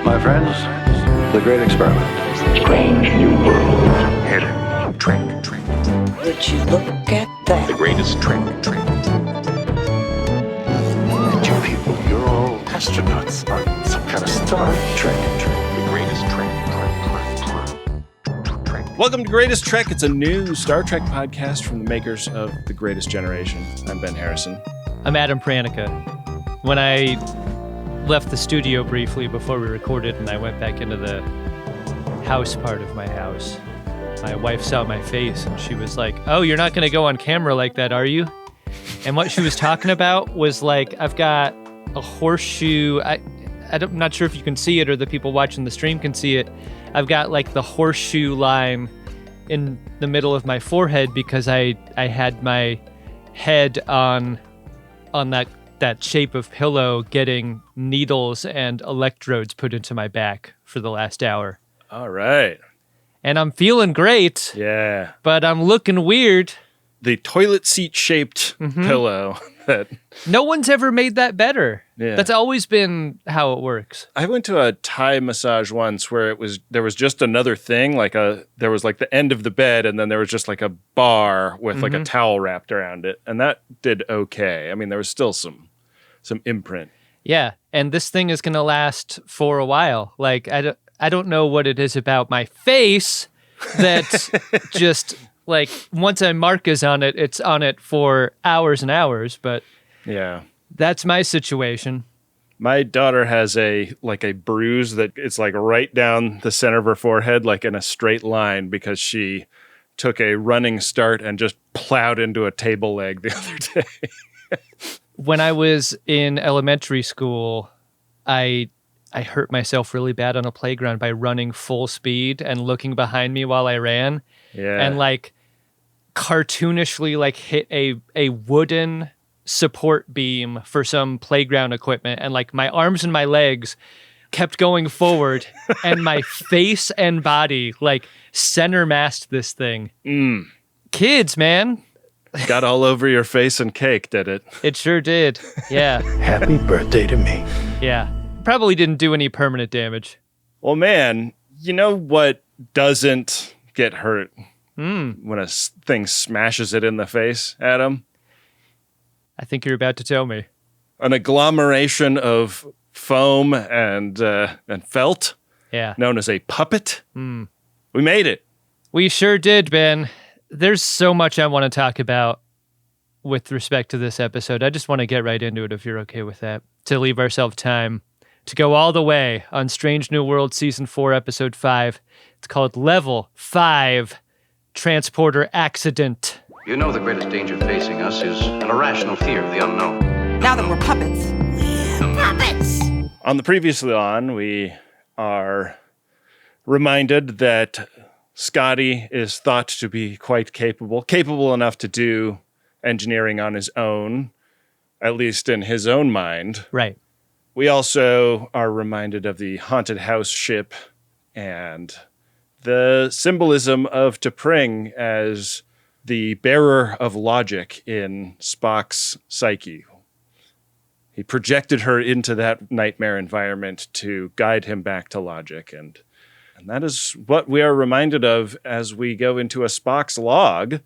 My friends, the great experiment. Strange new world. Hidden trick. Would you look at that? The greatest trick. And you people, you're all astronauts on some kind of Star Trek. The greatest trick. Welcome to Greatest Trek. It's a new Star Trek podcast from the makers of The Greatest Generation. I'm Ben Harrison. I'm Adam Pranica. When I left the studio briefly before we recorded and I went back into the house part of my house, my wife saw my face and she was like, "Oh, you're not going to go on camera like that, are you?" And what she was talking about was like, I've got a horseshoe. I'm not sure if you can see it or the people watching the stream can see it. I've got like the horseshoe line in the middle of my forehead because I had my head on that shape of pillow getting needles and electrodes put into my back for the last hour. All right. And I'm feeling great. Yeah. But I'm looking weird. The toilet seat shaped pillow that No one's ever made that better. Yeah. That's always been how it works. I went to a Thai massage once where there was just another thing, there was like the end of the bed and then there was just like a bar with like a towel wrapped around it. And that did okay. I mean, there was still some imprint. Yeah. And this thing is going to last for a while. Like, I don't know what it is about my face that just like once a mark is on it, it's on it for hours and hours. But Yeah. that's my situation. My daughter has a bruise that it's like right down the center of her forehead, like in a straight line, because she took a running start and just plowed into a table leg the other day. When I was in elementary school, I hurt myself really bad on a playground by running full speed and looking behind me while I ran. Yeah. And like cartoonishly like hit a wooden support beam for some playground equipment, and like my arms and my legs kept going forward and my face and body like center massed this thing. Kids, man. Got all over your face and cake, did it? It sure did. Yeah. Happy birthday to me. Yeah. Probably didn't do any permanent damage. Well, man, you know what doesn't get hurt when a thing smashes it in the face, Adam? I think you're about to tell me. An agglomeration of foam and felt, Yeah. known as a puppet. We made it. We sure did, Ben. There's so much I want to talk about with respect to this episode. I just want to get right into it if you're okay with that. To leave ourselves time to go all the way on Strange New World Season 4, Episode 5. It's called Level 5, Transporter Accident. You know the greatest danger facing us is an irrational fear of the unknown. Now that we're puppets. We're puppets! On the previously on, we are reminded that Scotty is thought to be quite capable enough to do engineering on his own, at least in his own mind. Right. We also are reminded of the haunted house ship and the symbolism of T'Pring as the bearer of logic in Spock's psyche. He projected her into that nightmare environment to guide him back to logic. And that is what we are reminded of as we go into a Spock's log.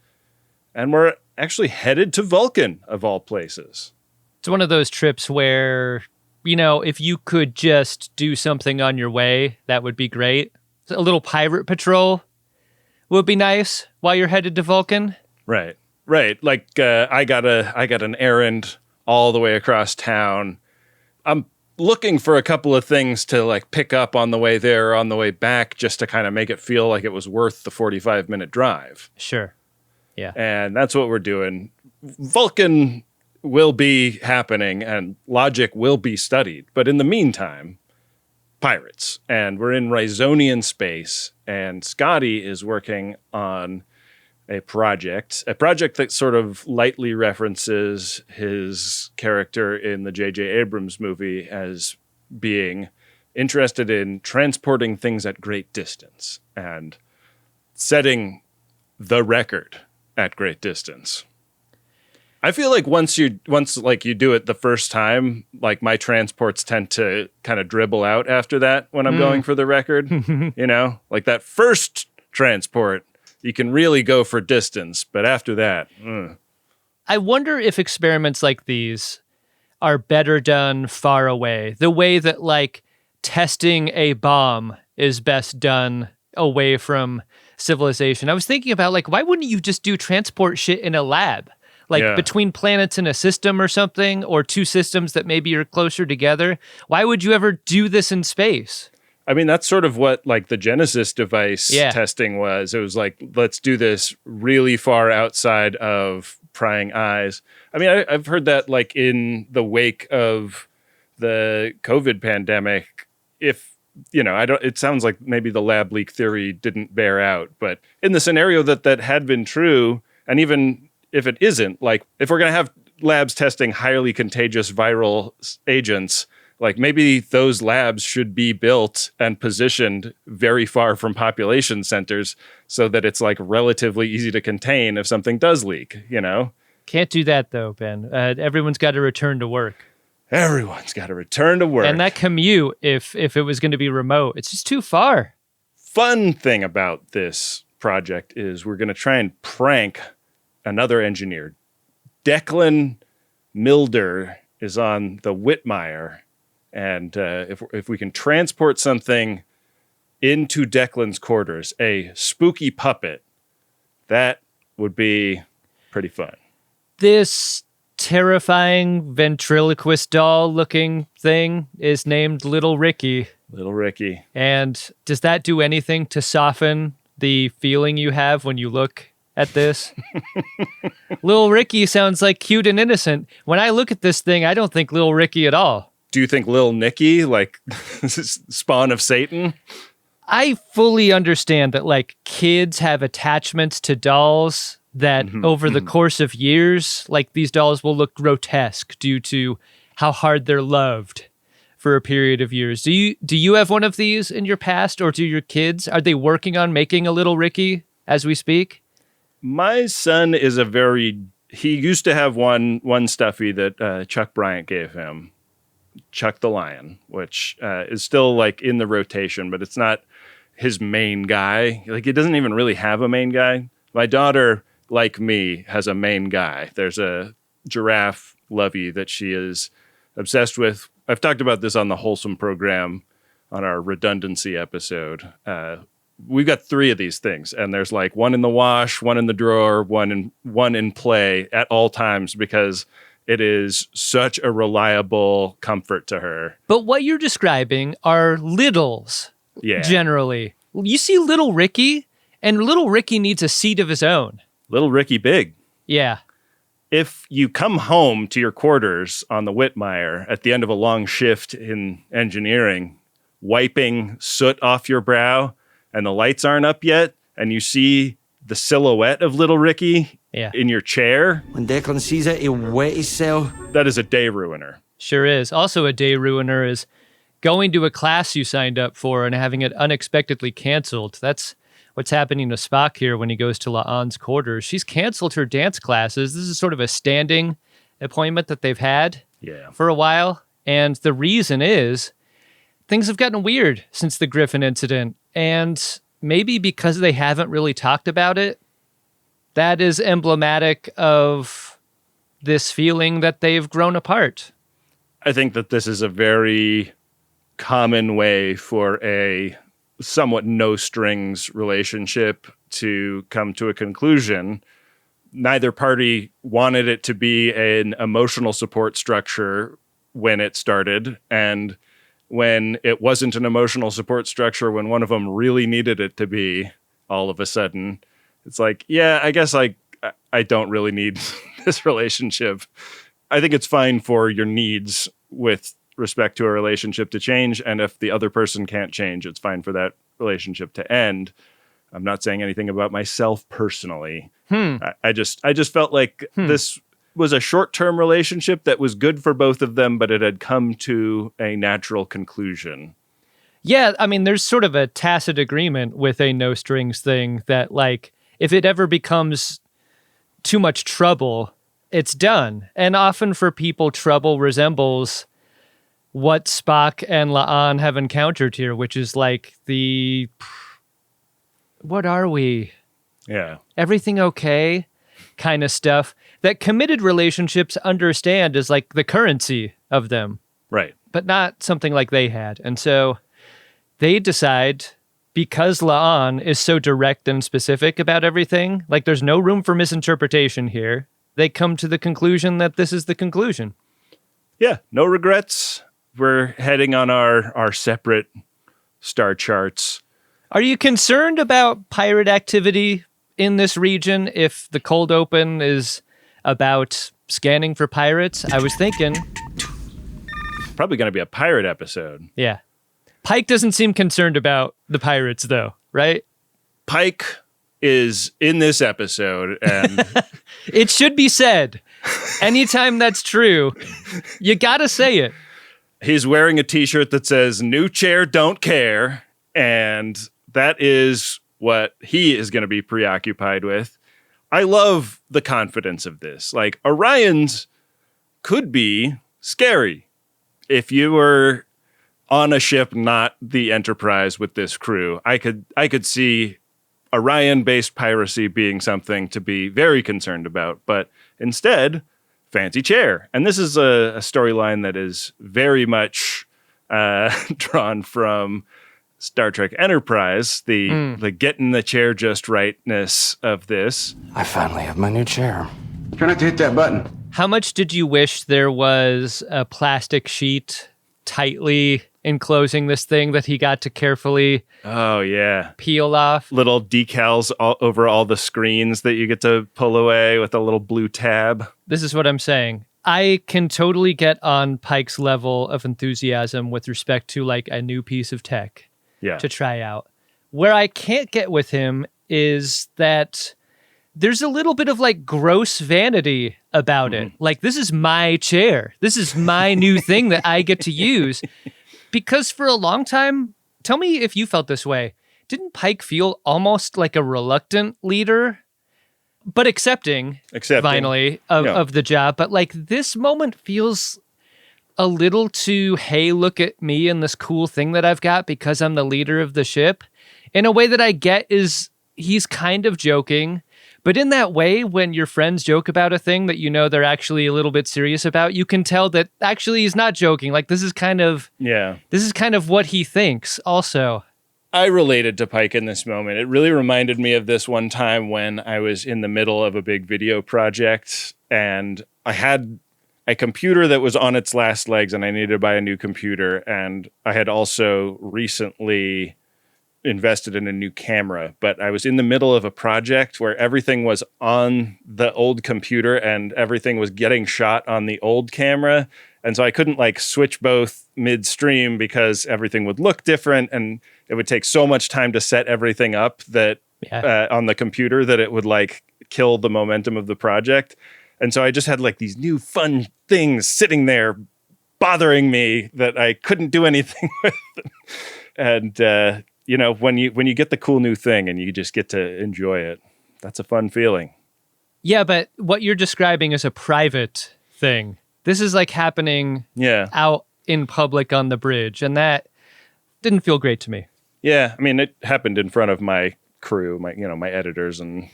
And we're actually headed to Vulcan, of all places. It's one of those trips where, you know, if you could just do something on your way, that would be great. A little pirate patrol would be nice while you're headed to Vulcan. Right. Like I got an errand all the way across town. I'm looking for a couple of things to like pick up on the way there or on the way back, just to kind of make it feel like it was worth the 45-minute drive. Sure. Yeah. And that's what we're doing. Vulcan will be happening and logic will be studied. But in the meantime, pirates. And we're in Rhizonian space, and Scotty is working on a project that sort of lightly references his character in the J.J. Abrams movie as being interested in transporting things at great distance and setting the record at great distance. I feel like once you do it the first time, like my transports tend to kind of dribble out after that when I'm going for the record. Like that first transport, you can really go for distance, but after that, I wonder if experiments like these are better done far away. The way that like testing a bomb is best done away from civilization. I was thinking about like, why wouldn't you just do transport shit in a lab? Like between planets in a system or something, or two systems that maybe are closer together. Why would you ever do this in space? I mean, that's sort of what like the Genesis device testing was. It was like, let's do this really far outside of prying eyes. I mean, I've heard that like in the wake of the COVID pandemic, it sounds like maybe the lab leak theory didn't bear out, but in the scenario that had been true, and even if it isn't, like if we're going to have labs testing highly contagious viral agents, like maybe those labs should be built and positioned very far from population centers so that it's like relatively easy to contain if something does leak, Can't do that though, Ben. Everyone's got to return to work. Everyone's got to return to work. And that commute, if it was going to be remote, it's just too far. Fun thing about this project is we're going to try and prank another engineer. Declan Milder is on the Whitmire, and if we can transport something into Declan's quarters, a spooky puppet, that would be pretty fun. This terrifying ventriloquist doll looking thing is named Little Ricky. Little Ricky. And does that do anything to soften the feeling you have when you look at this? Little Ricky sounds like cute and innocent. When I look at this thing, I don't think Little Ricky at all. Do you think Lil Nicky, like spawn of Satan? I fully understand that like kids have attachments to dolls that over the course of years, like these dolls will look grotesque due to how hard they're loved for a period of years. Do you have one of these in your past, or do your kids? Are they working on making a Little Ricky as we speak? My son is he used to have one stuffy that Chuck Bryant gave him, Chuck the Lion, which is still like in the rotation, but it's not his main guy. Like, he doesn't even really have a main guy. My daughter, like me, has a main guy. There's a giraffe Lovey that she is obsessed with. I've talked about this on the Wholesome program on our redundancy episode. We've got 3 of these things, and there's like one in the wash, one in the drawer, one in play at all times, because it is such a reliable comfort to her. But what you're describing are littles, generally. You see Little Ricky, and Little Ricky needs a seat of his own. Little Ricky big. Yeah. If you come home to your quarters on the Whitmire at the end of a long shift in engineering, wiping soot off your brow, and the lights aren't up yet, and you see the silhouette of Little Ricky in your chair. When Declan sees it, he'll wet himself. That is a day ruiner. Sure is. Also a day ruiner is going to a class you signed up for and having it unexpectedly canceled. That's what's happening to Spock here when he goes to La'an's quarters. She's canceled her dance classes. This is sort of a standing appointment that they've had for a while. And the reason is things have gotten weird since the Griffin incident. And maybe because they haven't really talked about it, that is emblematic of this feeling that they've grown apart. I think that this is a very common way for a somewhat no-strings relationship to come to a conclusion. Neither party wanted it to be an emotional support structure when it started, and when it wasn't an emotional support structure, when one of them really needed it to be, all of a sudden, it's like, yeah, I guess I don't really need this relationship. I think it's fine for your needs with respect to a relationship to change, and if the other person can't change, it's fine for that relationship to end. I'm not saying anything about myself personally. I just felt like this was a short-term relationship that was good for both of them, but it had come to a natural conclusion. Yeah, I mean, there's sort of a tacit agreement with a no-strings thing that, like, if it ever becomes too much trouble, it's done. And often for people, trouble resembles what Spock and La'an have encountered here, which is like what are we? Yeah. Everything okay kind of stuff that committed relationships understand is like the currency of them, Right. but not something like they had. And so they decide, because La'an is so direct and specific about everything, like there's no room for misinterpretation here, they come to the conclusion that this is the conclusion. Yeah. No regrets. We're heading on our separate star charts. Are you concerned about pirate activity in this region if the cold open is about scanning for pirates? I was thinking... Probably going to be a pirate episode. Yeah. Pike doesn't seem concerned about the pirates, though, right? Pike is in this episode, and... It should be said. Anytime that's true, you gotta say it. He's wearing a t-shirt that says, "New chair, don't care," and that is what he is going to be preoccupied with. I love the confidence of this. Like, Orion's could be scary. If you were on a ship, not the Enterprise with this crew, I could see Orion-based piracy being something to be very concerned about. But instead, fancy chair. And this is a storyline that is very much drawn from Star Trek Enterprise, the getting the chair just rightness of this. I finally have my new chair. Try not to hit that button. How much did you wish there was a plastic sheet tightly enclosing this thing that he got to carefully Oh, yeah. peel off? Little decals all over all the screens that you get to pull away with a little blue tab. This is what I'm saying. I can totally get on Pike's level of enthusiasm with respect to like a new piece of tech Yeah. to try out. Where I can't get with him is that there's a little bit of like gross vanity about it. Like, this is my chair. This is my new thing that I get to use. Because for a long time, tell me if you felt this way. Didn't Pike feel almost like a reluctant leader, but accepting. Finally, of the job? But like, this moment feels a little too, hey, look at me and this cool thing that I've got because I'm the leader of the ship. In a way that I get is he's kind of joking. But in that way, when your friends joke about a thing that you know they're actually a little bit serious about, you can tell that actually he's not joking. Like, this is kind of what he thinks also. I related to Pike in this moment. It really reminded me of this one time when I was in the middle of a big video project and I had a computer that was on its last legs and I needed to buy a new computer. And I had also recently invested in a new camera, but I was in the middle of a project where everything was on the old computer and everything was getting shot on the old camera. And so I couldn't like switch both midstream because everything would look different and it would take so much time to set everything up that on the computer that it would like kill the momentum of the project. And so I just had like these new fun things sitting there bothering me that I couldn't do anything with. And, you know, when you get the cool new thing and you just get to enjoy it, that's a fun feeling. Yeah, but what you're describing is a private thing. This is like happening out in public on the bridge, and that didn't feel great to me. Yeah, I mean, it happened in front of my crew, my editors and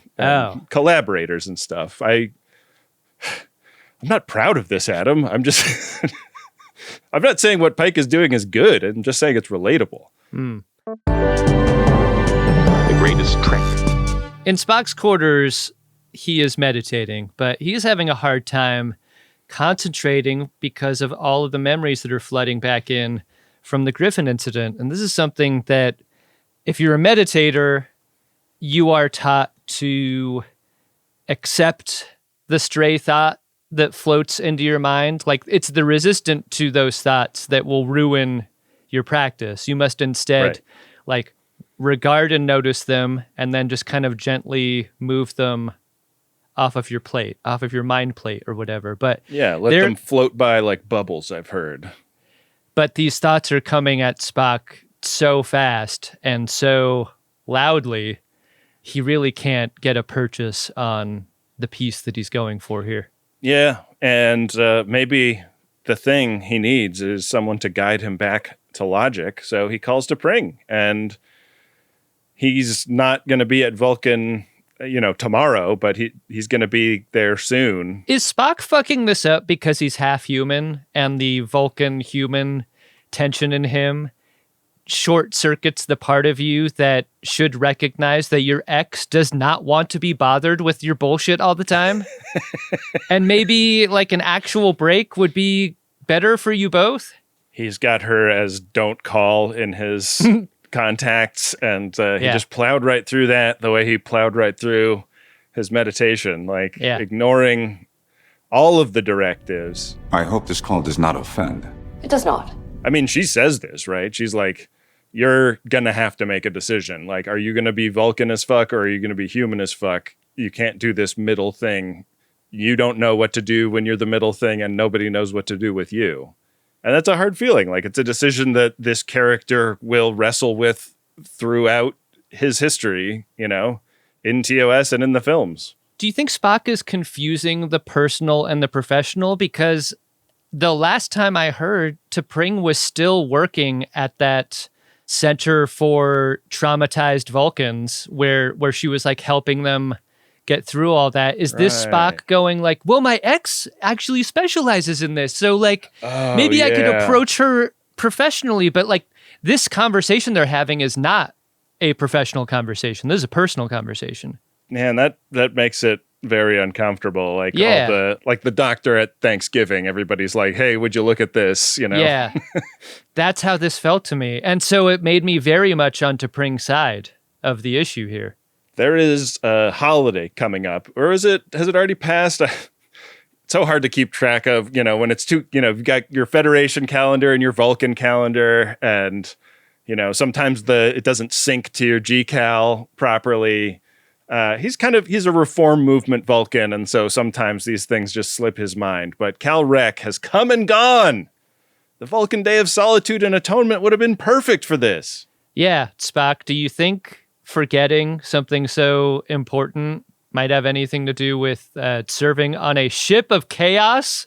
collaborators and stuff. I'm not proud of this, Adam. I'm just I'm not saying what Pike is doing is good. I'm just saying it's relatable. The greatest trick. In Spock's quarters, he is meditating, but he is having a hard time concentrating because of all of the memories that are flooding back in from the Griffin incident. And this is something that, if you're a meditator, you are taught to accept the stray thought that floats into your mind. Like, it's the resistant to those thoughts that will ruin your practice. You must instead like regard and notice them and then just kind of gently move them off of your plate, off of your mind plate or whatever. But yeah, let them float by like bubbles, I've heard. But these thoughts are coming at Spock so fast and so loudly, he really can't get a purchase on the piece that he's going for here. Yeah, and maybe the thing he needs is someone to guide him back to logic. So he calls T'Pring, and he's not going to be at Vulcan, tomorrow, but he's going to be there soon. Is Spock fucking this up because he's half human and the Vulcan human tension in him short circuits the part of you that should recognize that your ex does not want to be bothered with your bullshit all the time? And maybe like an actual break would be better for you both? He's got her as don't call in his contacts, and he just plowed right through that the way he plowed right through his meditation, ignoring all of the directives. I hope this call does not offend. It does not. I mean, she says this, right? She's like, you're going to have to make a decision. Like, are you going to be Vulcan as fuck or are you going to be human as fuck? You can't do this middle thing. You don't know what to do when you're the middle thing and nobody knows what to do with you. And that's a hard feeling. Like, it's a decision that this character will wrestle with throughout his history, in TOS and in the films. Do you think Spock is confusing the personal and the professional? Because the last time I heard, T'Pring was still working at that center for traumatized Vulcans where she was like helping them get through all that. Is this Spock going like, well, my ex actually specializes in this, so like maybe I could approach her professionally, but like this conversation they're having is not a professional conversation. This is a personal conversation. Man, that makes it very uncomfortable. Like all the doctor at Thanksgiving, everybody's like, hey, would you look at this? Yeah. That's how this felt to me. And so it made me very much on T'Pring's side of the issue here. There is a holiday coming up, or has it already passed? It's so hard to keep track of, when it's you've got your Federation calendar and your Vulcan calendar, and, sometimes it doesn't sync to your GCal properly. He's a reform movement Vulcan, and so sometimes these things just slip his mind. But Cal Rec has come and gone. The Vulcan Day of Solitude and Atonement would have been perfect for this. Yeah, Spock, do you think forgetting something so important might have anything to do with serving on a ship of chaos?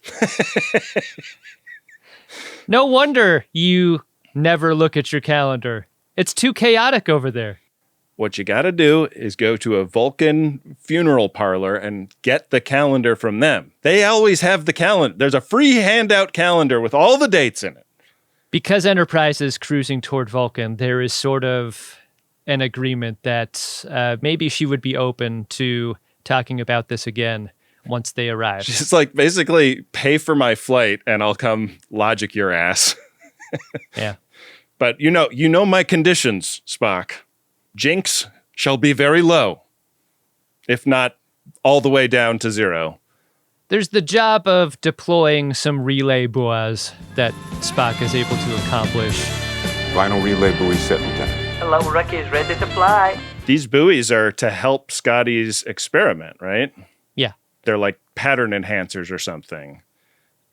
No wonder you never look at your calendar. It's too chaotic over there. What you got to do is go to a Vulcan funeral parlor and get the calendar from them. They always have the calendar. There's a free handout calendar with all the dates in it. Because Enterprise is cruising toward Vulcan, there is sort of an agreement that maybe she would be open to talking about this again once they arrive. She's like, basically, pay for my flight and I'll come logic your ass. Yeah. But you know my conditions, Spock. Jinx shall be very low, if not all the way down to 0. There's the job of deploying some relay buoys that Spock is able to accomplish. Final relay buoy set, Lieutenant. Hello, Rookies, ready to fly. These buoys are to help Scotty's experiment, right? Yeah. They're like pattern enhancers or something.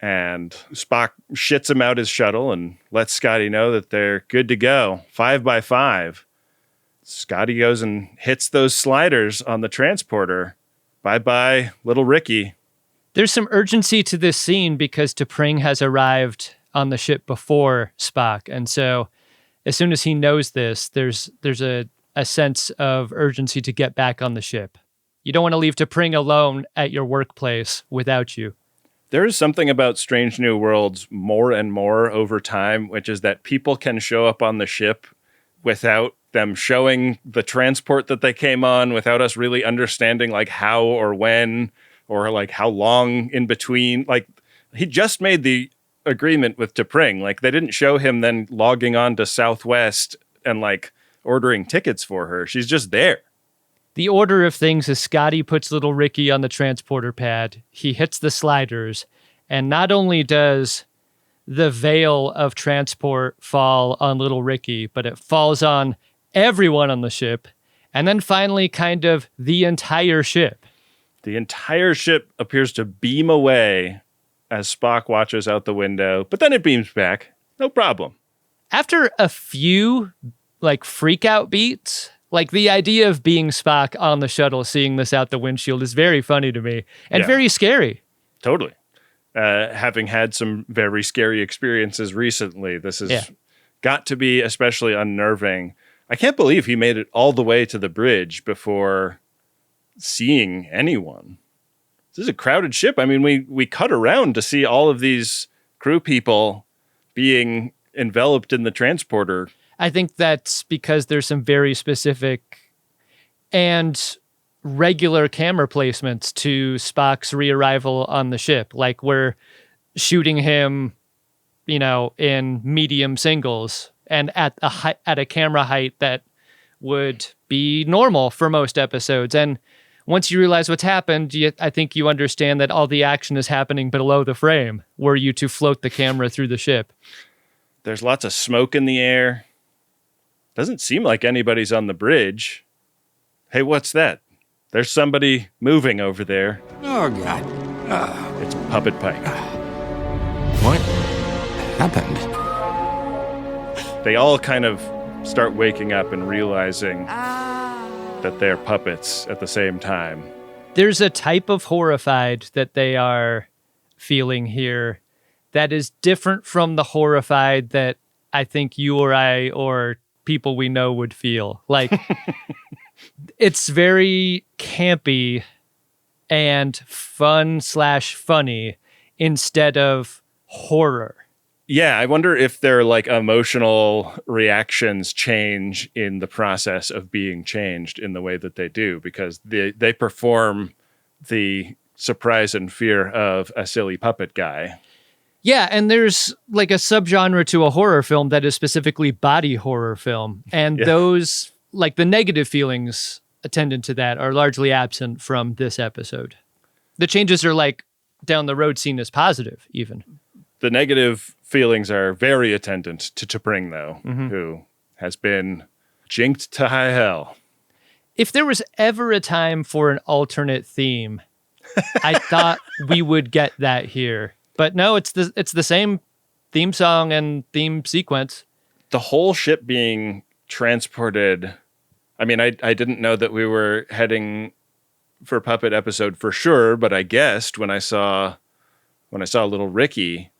And Spock shits him out his shuttle and lets Scotty know that they're good to go. 5x5. Scotty goes and hits those sliders on the transporter. Bye-bye, little Ricky. There's some urgency to this scene because T'Pring has arrived on the ship before Spock. And so as soon as he knows this, there's a sense of urgency to get back on the ship. You don't want to leave T'Pring alone at your workplace without you. There is something about Strange New Worlds more and more over time, which is that people can show up on the ship without them showing the transport that they came on, without us really understanding like how or when or like how long in between. Like, he just made the agreement with T'Pring. Like, they didn't show him then logging on to Southwest and like ordering tickets for her. She's just there. The order of things is Scotty puts little Ricky on the transporter pad. He hits the sliders, and not only does the veil of transport fall on little Ricky, but it falls on everyone on the ship, and then finally kind of the entire ship. The entire ship appears to beam away as Spock watches out the window, but then it beams back. No problem. After a few like freak out beats, like the idea of being Spock on the shuttle, seeing this out the windshield is very funny to me and very scary. Totally. Having had some very scary experiences recently, this has got to be especially unnerving. I can't believe he made it all the way to the bridge before seeing anyone. This is a crowded ship. I mean, we cut around to see all of these crew people being enveloped in the transporter. I think that's because there's some very specific and regular camera placements to Spock's re-arrival on the ship. Like we're shooting him, in medium singles and at a camera height that would be normal for most episodes. And once you realize what's happened, I think you understand that all the action is happening below the frame, were you to float the camera through the ship. There's lots of smoke in the air. Doesn't seem like anybody's on the bridge. Hey, what's that? There's somebody moving over there. Oh, God. It's Puppet Pike. What happened? They all kind of start waking up and realizing that they're puppets at the same time. There's a type of horrified that they are feeling here that is different from the horrified that I think you or I or people we know would feel. Like, it's very campy and fun/funny instead of horror. Yeah, I wonder if their like emotional reactions change in the process of being changed in the way that they do, because they perform the surprise and fear of a silly puppet guy. Yeah, and there's like a subgenre to a horror film that is specifically body horror film. And those, like the negative feelings attendant to that, are largely absent from this episode. The changes are like down the road seen as positive, even. The negative feelings are very attendant to T'Pring, though, who has been jinked to high hell. If there was ever a time for an alternate theme, I thought we would get that here. But no, it's the same theme song and theme sequence. The whole ship being transported. I mean, I didn't know that we were heading for Puppet episode for sure, but I guessed when I saw little Ricky,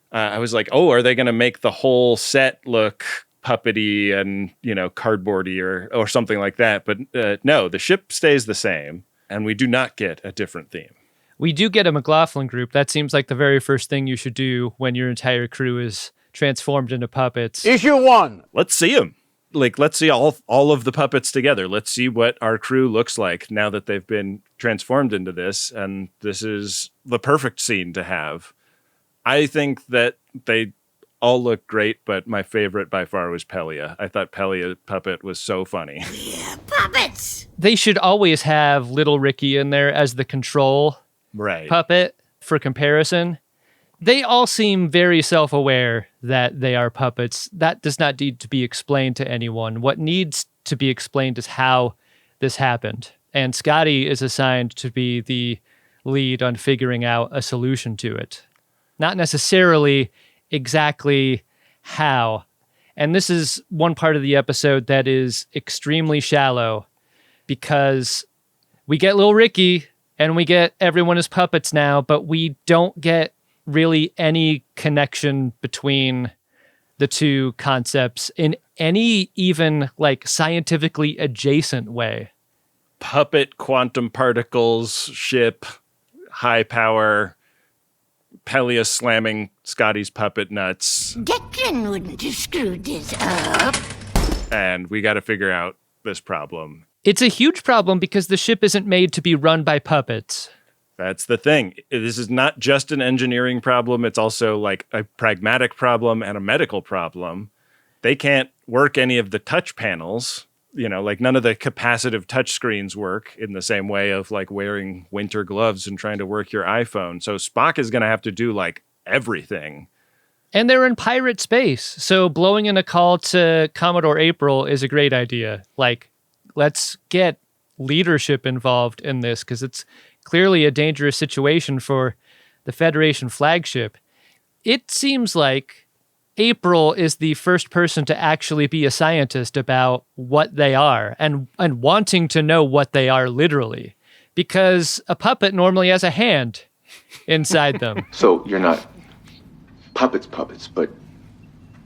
I was like, oh, are they going to make the whole set look puppety and, cardboardy or something like that? But no, the ship stays the same, and we do not get a different theme. We do get a McLaughlin group. That seems like the very first thing you should do when your entire crew is transformed into puppets. Issue 1. Let's see them. Like, let's see all of the puppets together. Let's see what our crew looks like now that they've been transformed into this. And this is the perfect scene to have. I think that they all look great, but my favorite by far was Pelia. I thought Pelia puppet was so funny. Yeah, puppets! They should always have little Ricky in there as the control puppet for comparison. They all seem very self-aware that they are puppets. That does not need to be explained to anyone. What needs to be explained is how this happened. And Scotty is assigned to be the lead on figuring out a solution to it. Not necessarily exactly how. And this is one part of the episode that is extremely shallow because we get little Ricky and we get everyone as puppets now, but we don't get really any connection between the two concepts in any even like scientifically adjacent way. Puppet quantum particles ship, high power, Pelia slamming Scotty's puppet nuts. Declan wouldn't have screwed this up. And we got to figure out this problem. It's a huge problem because the ship isn't made to be run by puppets. That's the thing. This is not just an engineering problem. It's also like a pragmatic problem and a medical problem. They can't work any of the touch panels. Like none of the capacitive touch screens work in the same way of like wearing winter gloves and trying to work your iPhone. So Spock is going to have to do like everything. And they're in pirate space. So blowing in a call to Commodore April is a great idea. Like, let's get leadership involved in this because it's clearly a dangerous situation for the Federation flagship. It seems like April is the first person to actually be a scientist about what they are and wanting to know what they are literally, because a puppet normally has a hand inside them. So you're not puppets, but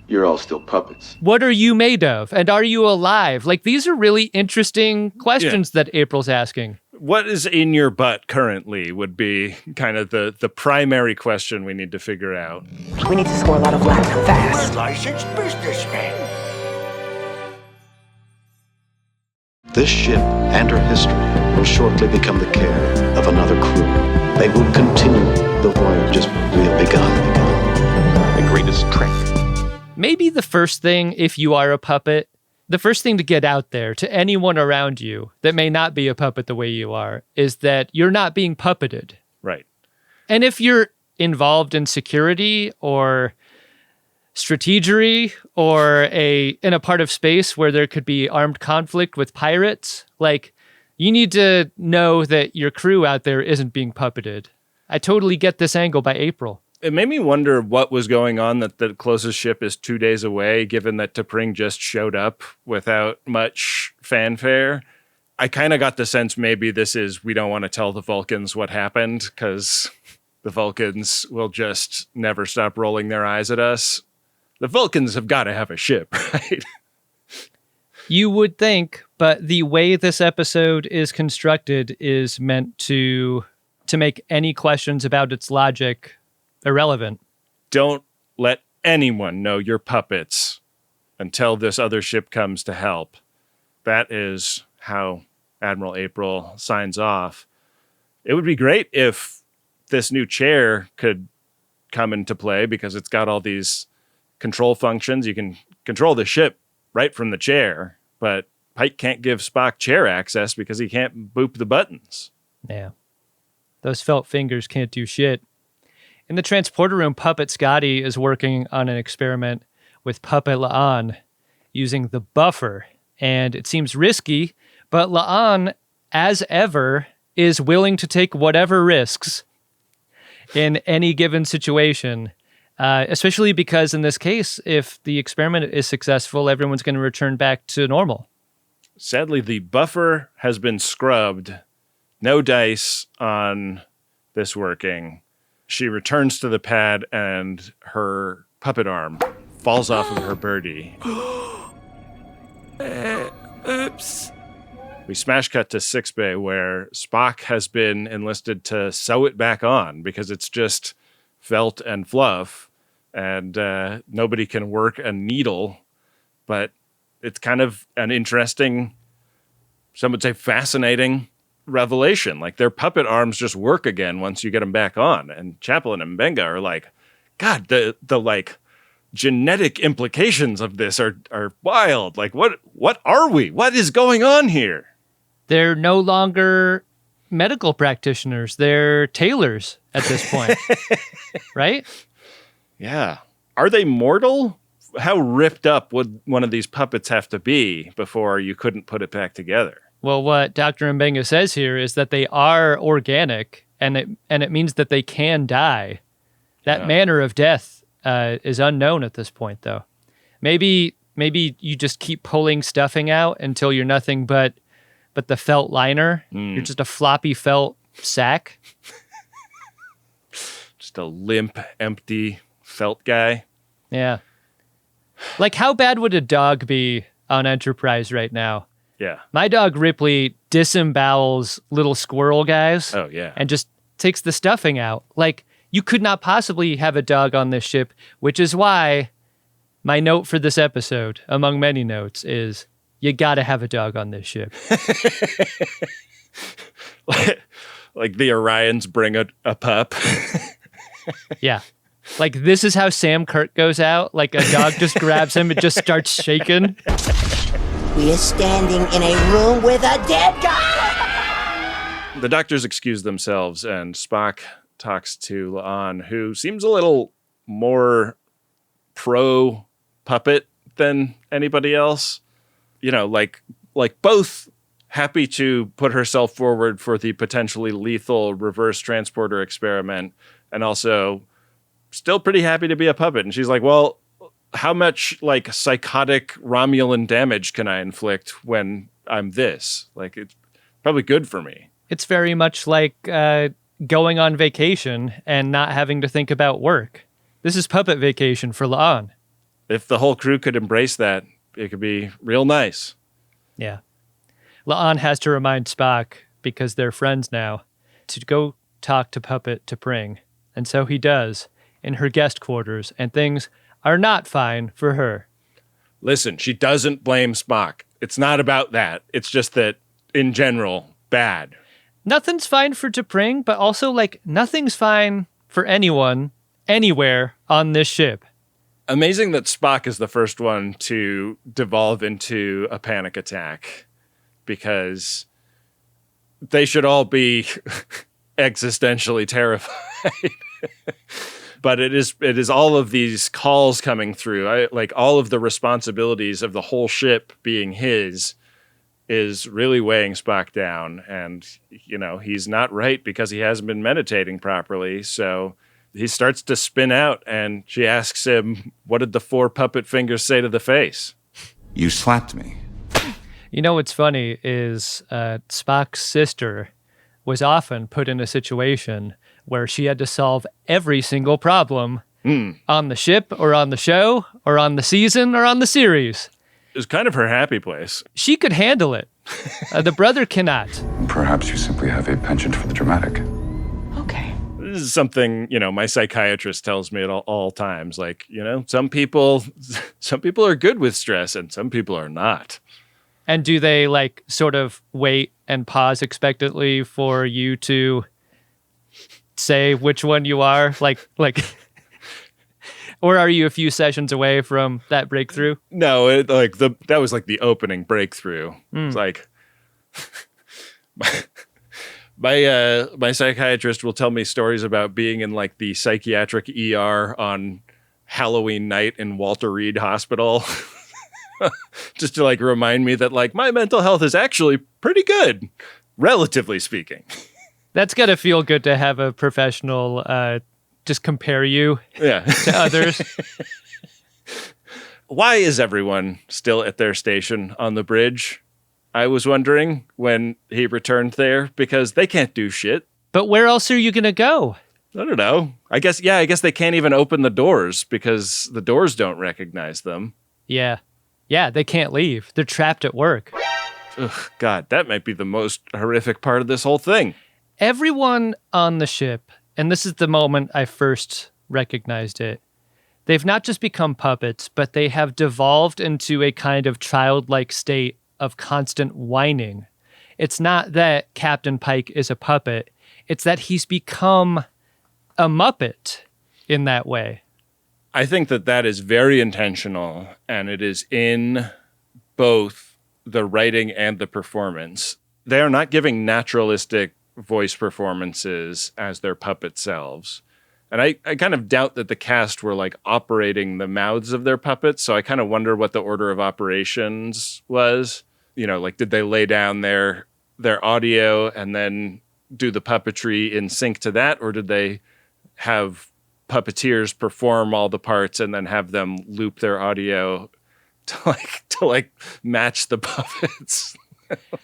you're all still puppets. What are you made of? And are you alive? Like, these are really interesting questions that April's asking. What is in your butt currently would be kind of the primary question we need to figure out. We need to score a lot of laps fast. We're licensed businessmen. This ship and her history will shortly become the care of another crew. They will continue the voyage as we have begun. The greatest trick. Maybe the first thing, if you are a puppet, the first thing to get out there to anyone around you that may not be a puppet the way you are is that you're not being puppeted. Right. And if you're involved in security or strategery or in a part of space where there could be armed conflict with pirates, like, you need to know that your crew out there isn't being puppeted. I totally get this angle by April. It made me wonder what was going on that the closest ship is 2 days away, given that T'Pring just showed up without much fanfare. I kind of got the sense maybe this is, we don't want to tell the Vulcans what happened because the Vulcans will just never stop rolling their eyes at us. The Vulcans have got to have a ship, right? You would think, but the way this episode is constructed is meant to make any questions about its logic irrelevant. Don't let anyone know you're puppets until this other ship comes to help. That is how Admiral April signs off. It would be great if this new chair could come into play because it's got all these control functions. You can control the ship right from the chair, but Pike can't give Spock chair access because he can't boop the buttons. Yeah. Those felt fingers can't do shit. In the transporter room, Puppet Scotty is working on an experiment with Puppet La'an using the buffer. And it seems risky, but La'an, as ever, is willing to take whatever risks in any given situation, especially because in this case, if the experiment is successful, everyone's going to return back to normal. Sadly, the buffer has been scrubbed. No dice on this working. She returns to the pad and her puppet arm falls off of her birdie. Oops. We smash cut to sickbay where Spock has been enlisted to sew it back on because it's just felt and fluff and nobody can work a needle, but it's kind of an interesting, some would say fascinating revelation. Like, their puppet arms just work again once you get them back on. And Chaplin and Benga are like, God, the like genetic implications of this are wild. Like, what are we? What is going on here? They're no longer medical practitioners. They're tailors at this point, right? Yeah. Are they mortal? How ripped up would one of these puppets have to be before you couldn't put it back together? Well, what Dr. Mbenga says here is that they are organic, and it means that they can die. That manner of death is unknown at this point, though. Maybe you just keep pulling stuffing out until you're nothing but the felt liner. You're just a floppy felt sack. Just a limp, empty felt guy. Yeah. Like, how bad would a dog be on Enterprise right now? Yeah. My dog Ripley disembowels little squirrel guys. Oh, yeah. And just takes the stuffing out. Like, you could not possibly have a dog on this ship, which is why my note for this episode, among many notes, is you gotta have a dog on this ship. Like the Orions bring a pup. Yeah. Like, this is how Sam Kirk goes out. Like, a dog just grabs him and just starts shaking. We are standing in a room with a dead guy! The doctors excuse themselves, and Spock talks to La'an, who seems a little more pro-puppet than anybody else. You know, like both happy to put herself forward for the potentially lethal reverse transporter experiment, and also still pretty happy to be a puppet. And she's like, well, how much like psychotic Romulan damage can I inflict when I'm this? Like, it's probably good for me. It's very much like going on vacation and not having to think about work. This is puppet vacation for La'an. If the whole crew could embrace that, it could be real nice. Yeah. La'an has to remind Spock, because they're friends now, to go talk to Puppet T'Pring. And so he does, in her guest quarters, and things are not fine for her. Listen, she doesn't blame Spock. It's not about that. It's just that, in general, bad. Nothing's fine for T'Pring, but also, nothing's fine for anyone, anywhere on this ship. Amazing that Spock is the first one to devolve into a panic attack, because they should all be existentially terrified. But it is all of these calls coming through. All of the responsibilities of the whole ship being his is really weighing Spock down. And, he's not right because he hasn't been meditating properly. So he starts to spin out, and she asks him, what did the 4 puppet fingers say to the face? You slapped me. What's funny is Spock's sister was often put in a situation where she had to solve every single problem on the ship or on the show or on the season or on the series. It was kind of her happy place. She could handle it. The brother cannot. Perhaps you simply have a penchant for the dramatic. Okay. This is something, my psychiatrist tells me at all times. Some people are good with stress and some people are not. And do they sort of wait and pause expectantly for you to say which one you are? Or are you a few sessions away from that breakthrough? No, that was the opening breakthrough. It's my psychiatrist will tell me stories about being in the psychiatric ER on Halloween night in Walter Reed Hospital. Just to remind me that my mental health is actually pretty good, relatively speaking. That's gotta feel good to have a professional just compare you to others. Why is everyone still at their station on the bridge? I was wondering when he returned there, because they can't do shit. But where else are you gonna go? I don't know. I guess they can't even open the doors because the doors don't recognize them. Yeah. Yeah, they can't leave. They're trapped at work. Ugh, God, that might be the most horrific part of this whole thing. Everyone on the ship, and this is the moment I first recognized it, they've not just become puppets, but they have devolved into a kind of childlike state of constant whining. It's not that Captain Pike is a puppet. It's that he's become a Muppet in that way. I think that is very intentional, and it is in both the writing and the performance. They are not giving naturalistic voice performances as their puppet selves. And I kind of doubt that the cast were operating the mouths of their puppets, so I kind of wonder what the order of operations was. Did they lay down their audio and then do the puppetry in sync to that, or did they have puppeteers perform all the parts and then have them loop their audio to match the puppets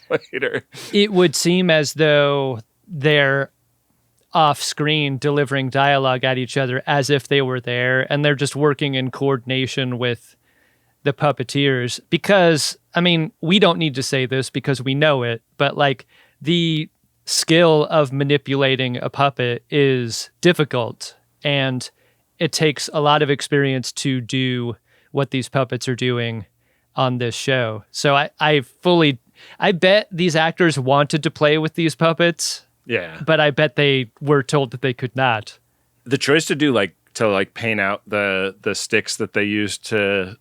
later? It would seem as though they're off screen delivering dialogue at each other as if they were there, and they're just working in coordination with the puppeteers. Because, we don't need to say this because we know it, but the skill of manipulating a puppet is difficult. And it takes a lot of experience to do what these puppets are doing on this show. So I bet these actors wanted to play with these puppets. Yeah. But I bet they were told that they could not. The choice to do paint out the sticks that they used to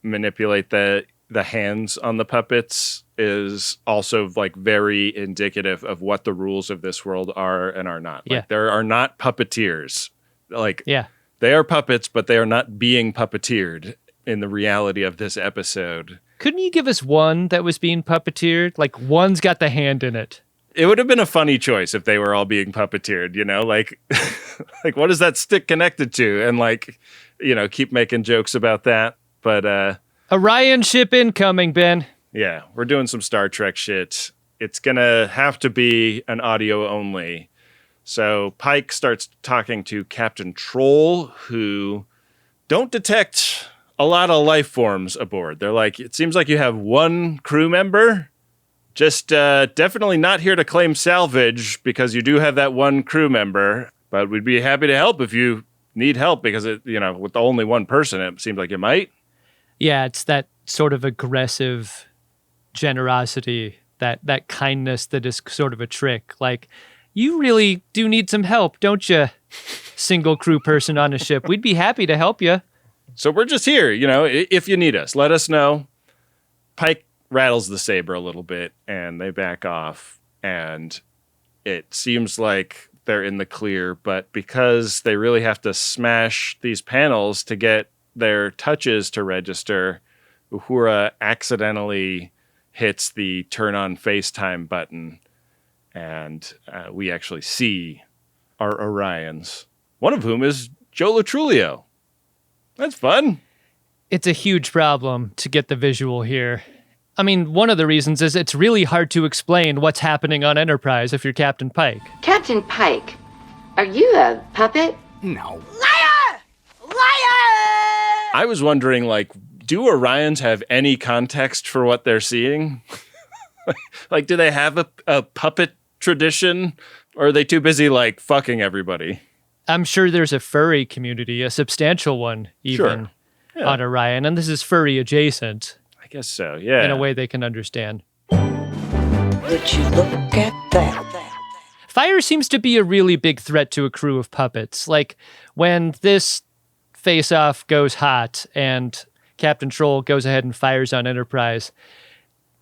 manipulate the hands on the puppets is also very indicative of what the rules of this world are and are not. There are not puppeteers. They are puppets, but they are not being puppeteered in the reality of this episode. Couldn't you give us one that was being puppeteered? One's got the hand in it. It would have been a funny choice if they were all being puppeteered, what is that stick connected to? And keep making jokes about that. But Orion ship incoming, Ben. Yeah, we're doing some Star Trek shit. It's gonna have to be an audio only. So Pike starts talking to Captain Troll, who don't detect a lot of life forms aboard. They're like, it seems like you have one crew member. Just definitely not here to claim salvage because you do have that one crew member. But we'd be happy to help if you need help because, with only one person, it seems like you might. Yeah, it's that sort of aggressive generosity, that kindness that is sort of a trick. Like, you really do need some help, don't you? Single crew person on a ship. We'd be happy to help you. So we're just here, if you need us, let us know. Pike rattles the saber a little bit and they back off. And it seems like they're in the clear, but because they really have to smash these panels to get their touches to register, Uhura accidentally hits the turn on FaceTime button. And we actually see our Orions, one of whom is Joe Latrulio. That's fun. It's a huge problem to get the visual here. I mean, one of the reasons is it's really hard to explain what's happening on Enterprise if you're Captain Pike. Captain Pike, are you a puppet? No. Liar! Liar! I was wondering, do Orions have any context for what they're seeing? Do they have a puppet tradition? Or are they too busy, fucking everybody? I'm sure there's a furry community, a substantial one, even, on Orion. And this is furry adjacent. I guess so, yeah. In a way they can understand. Would you look at that? Fire seems to be a really big threat to a crew of puppets. Like, when this face-off goes hot and Captain Troll goes ahead and fires on Enterprise,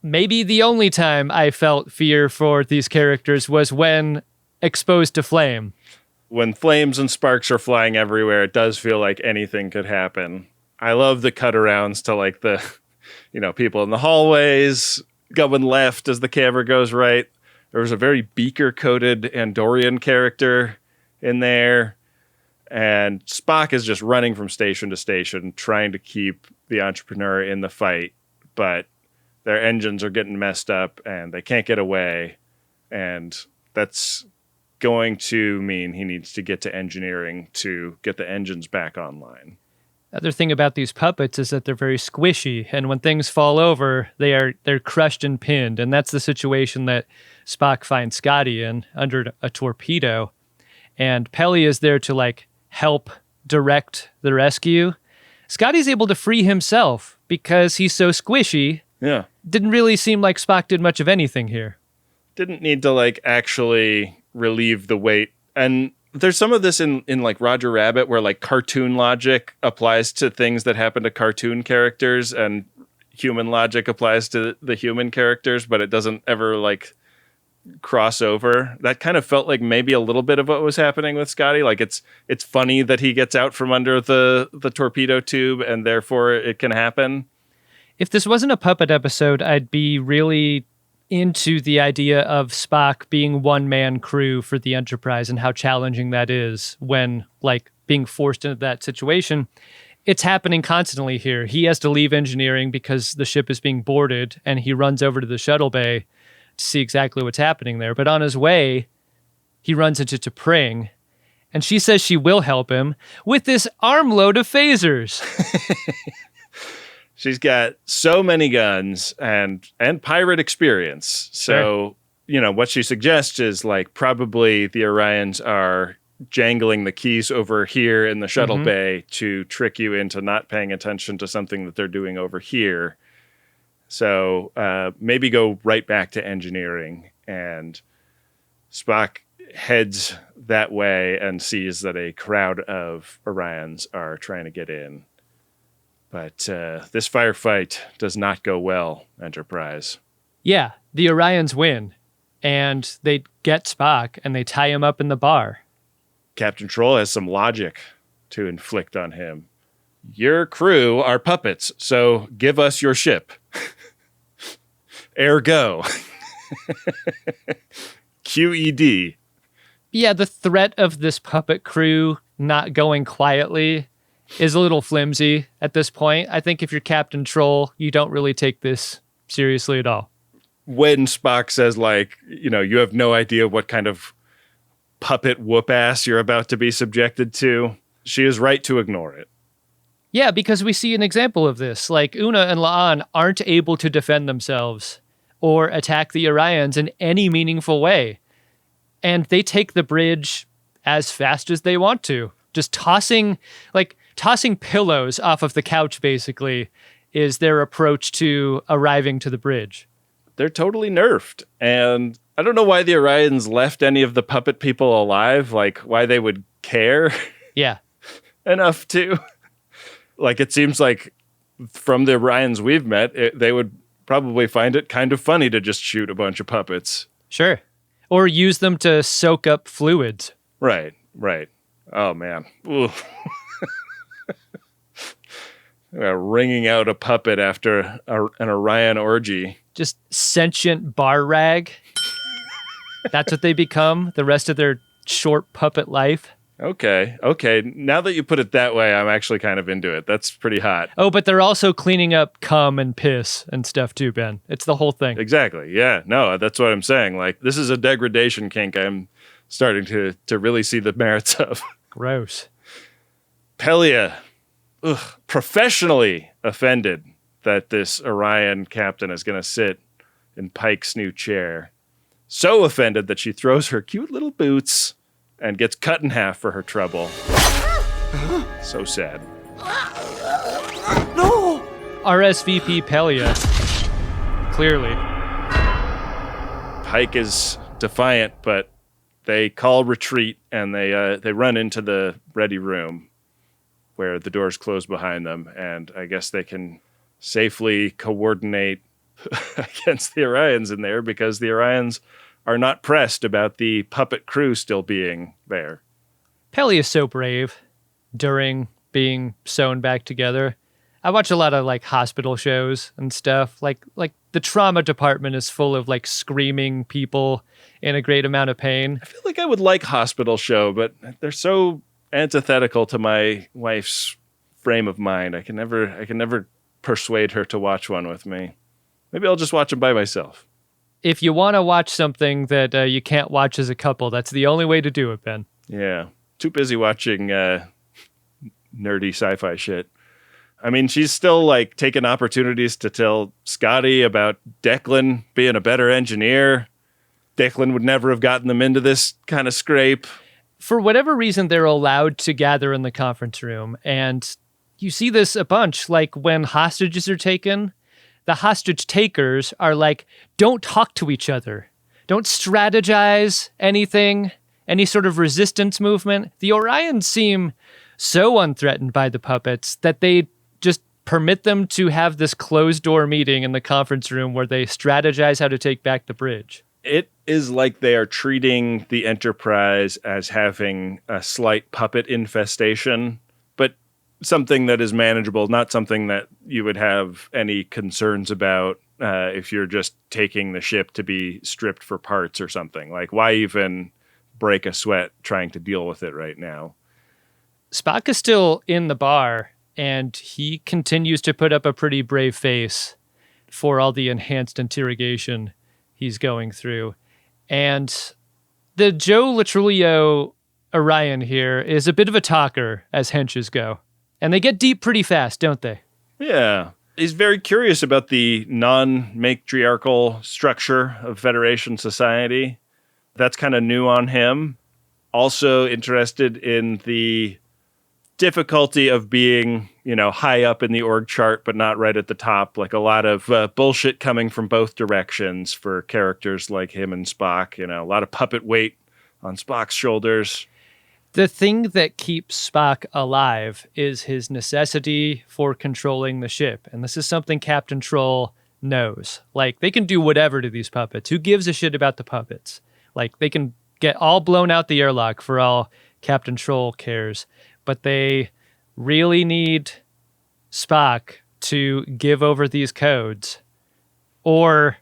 maybe the only time I felt fear for these characters was when exposed to flame. When flames and sparks are flying everywhere, it does feel like anything could happen. I love the cut-arounds to, the, people in the hallways going left as the camera goes right. There was a very beaker-coated Andorian character in there. And Spock is just running from station to station, trying to keep the entrepreneur in the fight. But their engines are getting messed up, and they can't get away. And that's going to mean he needs to get to engineering to get the engines back online. The other thing about these puppets is that they're very squishy, and when things fall over, they're crushed and pinned, and that's the situation that Spock finds Scotty in under a torpedo. And Pelly is there to help direct the rescue. Scotty's able to free himself because he's so squishy. Yeah. Didn't really seem like Spock did much of anything here. Didn't need to actually relieve the weight. And there's some of this in Roger Rabbit where cartoon logic applies to things that happen to cartoon characters and human logic applies to the human characters, but it doesn't ever cross over. That kind of felt like maybe a little bit of what was happening with Scotty. It's funny that he gets out from under the torpedo tube and therefore it can happen. If this wasn't a puppet episode, I'd be really into the idea of Spock being one-man crew for the Enterprise and how challenging that is when, being forced into that situation. It's happening constantly here. He has to leave engineering because the ship is being boarded, and he runs over to the shuttle bay to see exactly what's happening there. But on his way, he runs into T'Pring, and she says she will help him with this armload of phasers. She's got so many guns and pirate experience. So, what she suggests is probably the Orions are jangling the keys over here in the shuttle bay to trick you into not paying attention to something that they're doing over here. So maybe go right back to engineering. And Spock heads that way and sees that a crowd of Orions are trying to get in. But this firefight does not go well, Enterprise. Yeah, the Orions win, and they get Spock, and they tie him up in the bar. Captain Troll has some logic to inflict on him. Your crew are puppets, so give us your ship. Ergo. QED. Yeah, the threat of this puppet crew not going quietly is a little flimsy at this point. I think if you're Captain Troll, you don't really take this seriously at all. When Spock says, you have no idea what kind of puppet whoop ass you're about to be subjected to, she is right to ignore it. Yeah, because we see an example of this. Like, Una and La'an aren't able to defend themselves or attack the Orions in any meaningful way. And they take the bridge as fast as they want to. Just tossing pillows off of the couch, basically, is their approach to arriving to the bridge. They're totally nerfed. And I don't know why the Orions left any of the puppet people alive, like why they would care. Yeah. Enough to. Like, it seems like from the Orions we've met, they would probably find it kind of funny to just shoot a bunch of puppets. Sure. Or use them to soak up fluids. Right. Oh, man. Wringing out a puppet after an Orion orgy. Just sentient bar rag. That's what they become the rest of their short puppet life. Okay. Now that you put it that way, I'm actually kind of into it. That's pretty hot. Oh, but they're also cleaning up cum and piss and stuff too, Ben. It's the whole thing. Exactly. Yeah. No, that's what I'm saying. Like, this is a degradation kink I'm starting to really see the merits of. Gross. Pelia, professionally offended that this Orion captain is going to sit in Pike's new chair. So offended that she throws her cute little boots and gets cut in half for her trouble. So sad. No! RSVP Pelia. Clearly. Pike is defiant, but they call retreat and they run into the ready room where the doors close behind them, and I guess they can safely coordinate against the Orions in there because the Orions are not pressed about the puppet crew still being there. Pelia is so brave during being sewn back together. I watch a lot of like hospital shows and stuff. Like the trauma department is full of like screaming people in a great amount of pain. I feel like I would like hospital show, but they're so antithetical to my wife's frame of mind. I can never persuade her to watch one with me. Maybe I'll just watch them by myself. If you want to watch something that you can't watch as a couple, that's the only way to do it, Ben. Yeah. Too busy watching nerdy sci-fi shit. I mean, she's still like taking opportunities to tell Scotty about Declan being a better engineer. Declan would never have gotten them into this kind of scrape. For whatever reason, they're allowed to gather in the conference room. And you see this a bunch, like when hostages are taken. The hostage takers are like, don't talk to each other. Don't strategize anything, any sort of resistance movement. The Orions seem so unthreatened by the puppets that they just permit them to have this closed-door meeting in the conference room where they strategize how to take back the bridge. It is like they are treating the Enterprise as having a slight puppet infestation, but something that is manageable, not something that you would have any concerns about if you're just taking the ship to be stripped for parts or something. Like, why even break a sweat trying to deal with it right now? Spock is still in the bar, and he continues to put up a pretty brave face for all the enhanced interrogation he's going through. And the Joe Latrulio Orion here is a bit of a talker, as henches go. And they get deep pretty fast, don't they? Yeah. He's very curious about the non-matriarchal structure of Federation society. That's kind of new on him. Also interested in the difficulty of being, high up in the org chart, but not right at the top. Like a lot of bullshit coming from both directions for characters like him and Spock. A lot of puppet weight on Spock's shoulders. The thing that keeps Spock alive is his necessity for controlling the ship. And this is something Captain Troll knows. Like, they can do whatever to these puppets. Who gives a shit about the puppets? Like, they can get all blown out the airlock for all Captain Troll cares. But they really need Spock to give over these codes or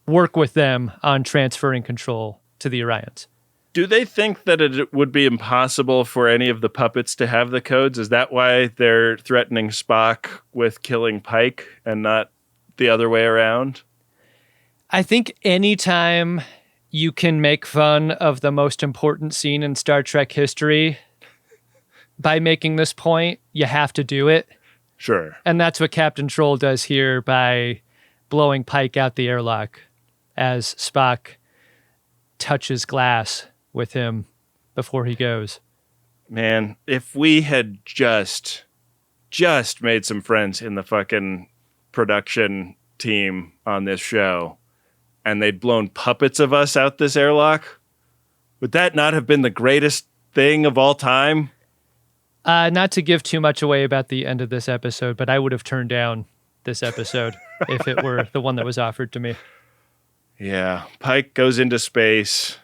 work with them on transferring control to the Orions. Do they think that it would be impossible for any of the puppets to have the codes? Is that why they're threatening Spock with killing Pike and not the other way around? I think anytime you can make fun of the most important scene in Star Trek history by making this point. You have to do it. Sure. And that's what Captain Troll does here by blowing Pike out the airlock as Spock touches glass with him before he goes. Man, if we had just made some friends in the fucking production team on this show and they'd blown puppets of us out this airlock, would that not have been the greatest thing of all time? Not to give too much away about the end of this episode, but I would have turned down this episode if it were the one that was offered to me. Yeah, Pike goes into space.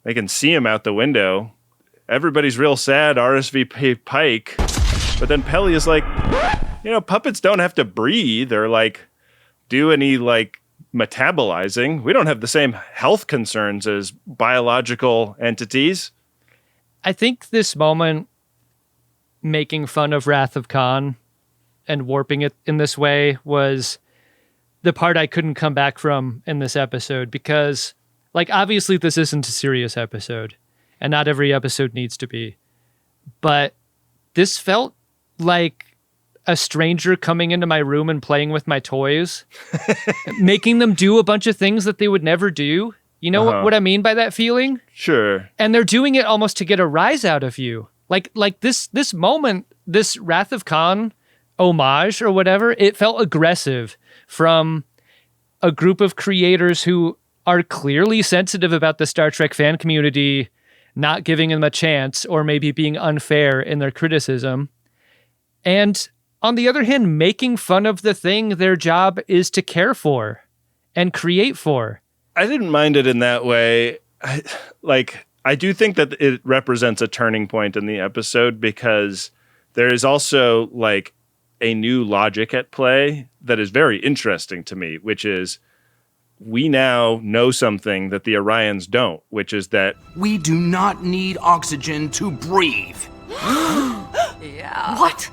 They can see him out the window. Everybody's real sad, RSVP Pike. But then Pelly is like, puppets don't have to breathe or do any metabolizing. We don't have the same health concerns as biological entities. I think this moment, making fun of Wrath of Khan and warping it in this way, was the part I couldn't come back from in this episode because, obviously this isn't a serious episode and not every episode needs to be, but this felt like a stranger coming into my room and playing with my toys, making them do a bunch of things that they would never do. You know what I mean by that feeling? Sure. And they're doing it almost to get a rise out of you. Like this moment, this Wrath of Khan homage or whatever, it felt aggressive from a group of creators who are clearly sensitive about the Star Trek fan community, not giving them a chance or maybe being unfair in their criticism. And on the other hand, making fun of the thing their job is to care for and create for. I didn't mind it in that way. I do think that it represents a turning point in the episode because there is also a new logic at play that is very interesting to me, which is we now know something that the Orions don't, which is that we do not need oxygen to breathe. Yeah. What?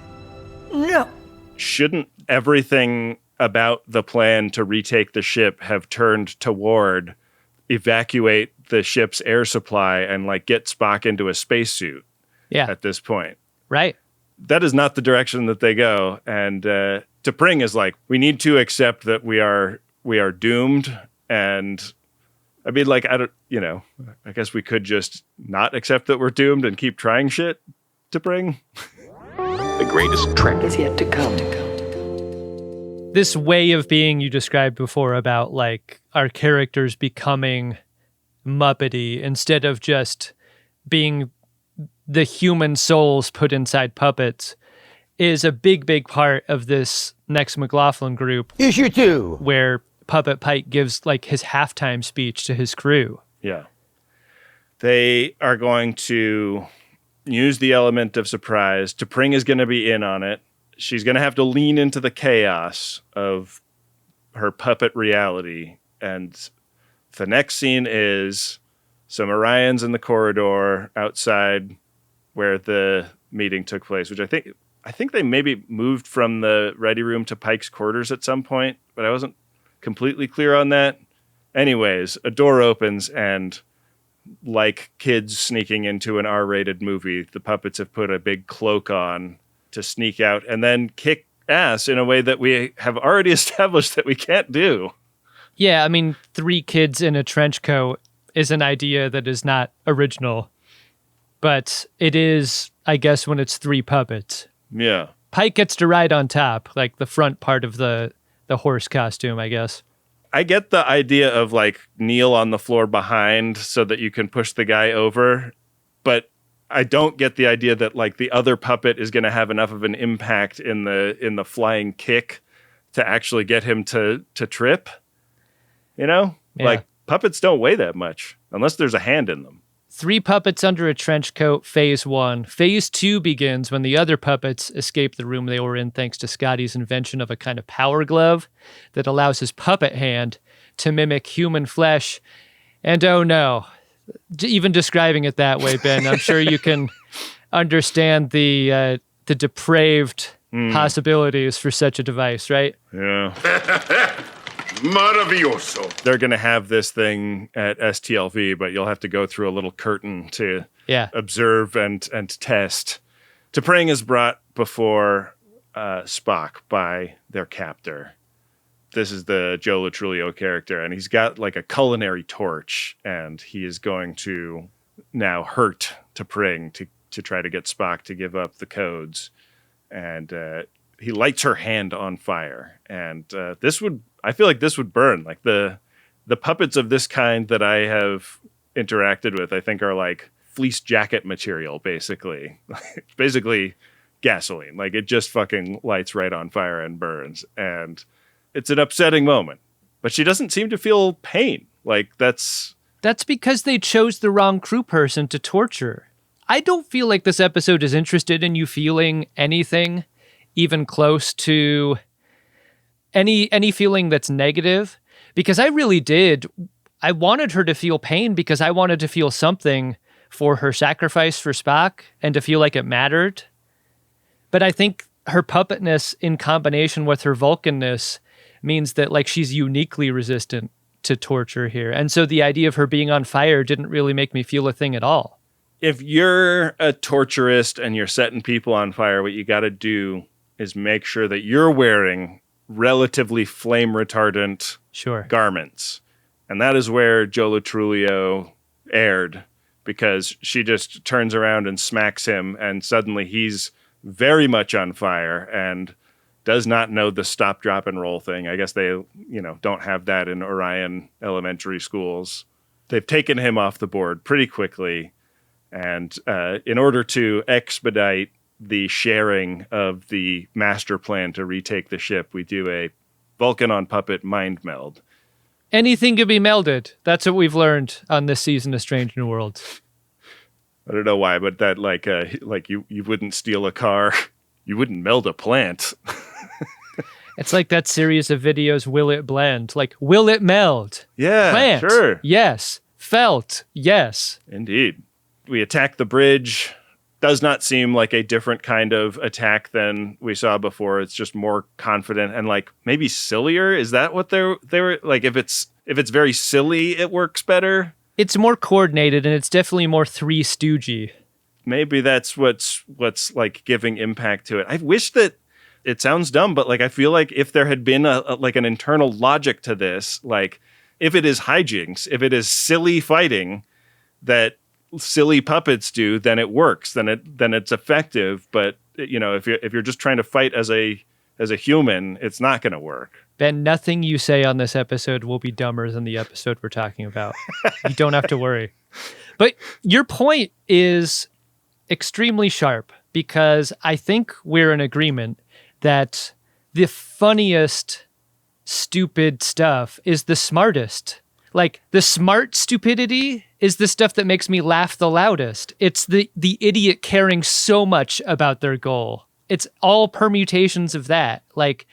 No. Shouldn't everything about the plan to retake the ship have turned toward evacuate the ship's air supply and get Spock into a spacesuit at this point? Right. That is not the direction that they go. And T'Pring is we need to accept that we are doomed. And I mean, I guess we could just not accept that we're doomed and keep trying shit, T'Pring. The greatest trek is yet to come. This way of being you described before about our characters becoming Muppety instead of just being the human souls put inside puppets is a big, big part of this next McLaughlin group. Issue 2. Where Puppet Pike gives his halftime speech to his crew. Yeah. They are going to use the element of surprise. T'Pring is going to be in on it. She's going to have to lean into the chaos of her puppet reality. And the next scene is some Orions in the corridor outside where the meeting took place, which I think they maybe moved from the ready room to Pike's quarters at some point, but I wasn't completely clear on that. Anyways, a door opens and like kids sneaking into an R-rated movie, the puppets have put a big cloak on to sneak out and then kick ass in a way that we have already established that we can't do. Yeah, I mean, 3 kids in a trench coat is an idea that is not original, but it is, I guess, when it's 3 puppets. Yeah. Pike gets to ride on top, like the front part of the horse costume, I guess. I get the idea of like kneel on the floor behind so that you can push the guy over, but I don't get the idea that like the other puppet is going to have enough of an impact in the flying kick to actually get him to trip. You know, like puppets don't weigh that much unless there's a hand in them. 3 puppets under a trench coat, phase 1. Phase 2 begins when the other puppets escape the room they were in thanks to Scotty's invention of a kind of power glove that allows his puppet hand to mimic human flesh. And oh no, even describing it that way, Ben, I'm sure you can understand the depraved possibilities for such a device, right? Yeah. Maravilloso. They're going to have this thing at STLV, but you'll have to go through a little curtain to observe and test. T'Pring is brought before Spock by their captor. This is the Joe Latrulio character, and he's got like a culinary torch, and he is going to now hurt T'Pring to try to get Spock to give up the codes. And he lights her hand on fire, and I feel like this would burn. Like the puppets of this kind that I have interacted with, I think are like fleece jacket material, basically. Basically gasoline. Like it just fucking lights right on fire and burns. And it's an upsetting moment. But she doesn't seem to feel pain. Like that's because they chose the wrong crew person to torture. I don't feel like this episode is interested in you feeling anything even close to any feeling that's negative, because I really did. I wanted her to feel pain because I wanted to feel something for her sacrifice for Spock and to feel like it mattered. But I think her puppetness in combination with her Vulcanness means that like she's uniquely resistant to torture here. And so the idea of her being on fire didn't really make me feel a thing at all. If you're a torturist and you're setting people on fire, what you got to do is make sure that you're wearing relatively flame retardant garments. And that is where Joe Latrulio erred, because she just turns around and smacks him, and suddenly he's very much on fire and does not know the stop, drop, and roll thing. I guess they, don't have that in Orion elementary schools. They've taken him off the board pretty quickly. And in order to expedite the sharing of the master plan to retake the ship, we do a Vulcan on puppet mind meld. Anything can be melded. That's what we've learned on this season of Strange New Worlds. I don't know why, but that like you wouldn't steal a car, you wouldn't meld a plant. It's like that series of videos, Will It Blend? Like, will it meld? Yeah, plant? Sure. Yes. Felt? Yes. Indeed. We attack the bridge. Does not seem like a different kind of attack than we saw before. It's just more confident and like maybe sillier. Is that what they were like? If it's very silly, it works better. It's more coordinated, and it's definitely more Three Stoogey. Maybe that's what's like giving impact to it. I wish that it sounds dumb, but like I feel like if there had been like an internal logic to this, like if it is hijinks, if it is silly fighting that silly puppets do, then it works. Then it's effective. But if you're just trying to fight as a human, it's not going to work. Ben, nothing you say on this episode will be dumber than the episode we're talking about. You don't have to worry. But your point is extremely sharp, because I think we're in agreement that the funniest stupid stuff is the smartest. Like, the smart stupidity is the stuff that makes me laugh the loudest. It's the idiot caring so much about their goal. It's all permutations of that. Like,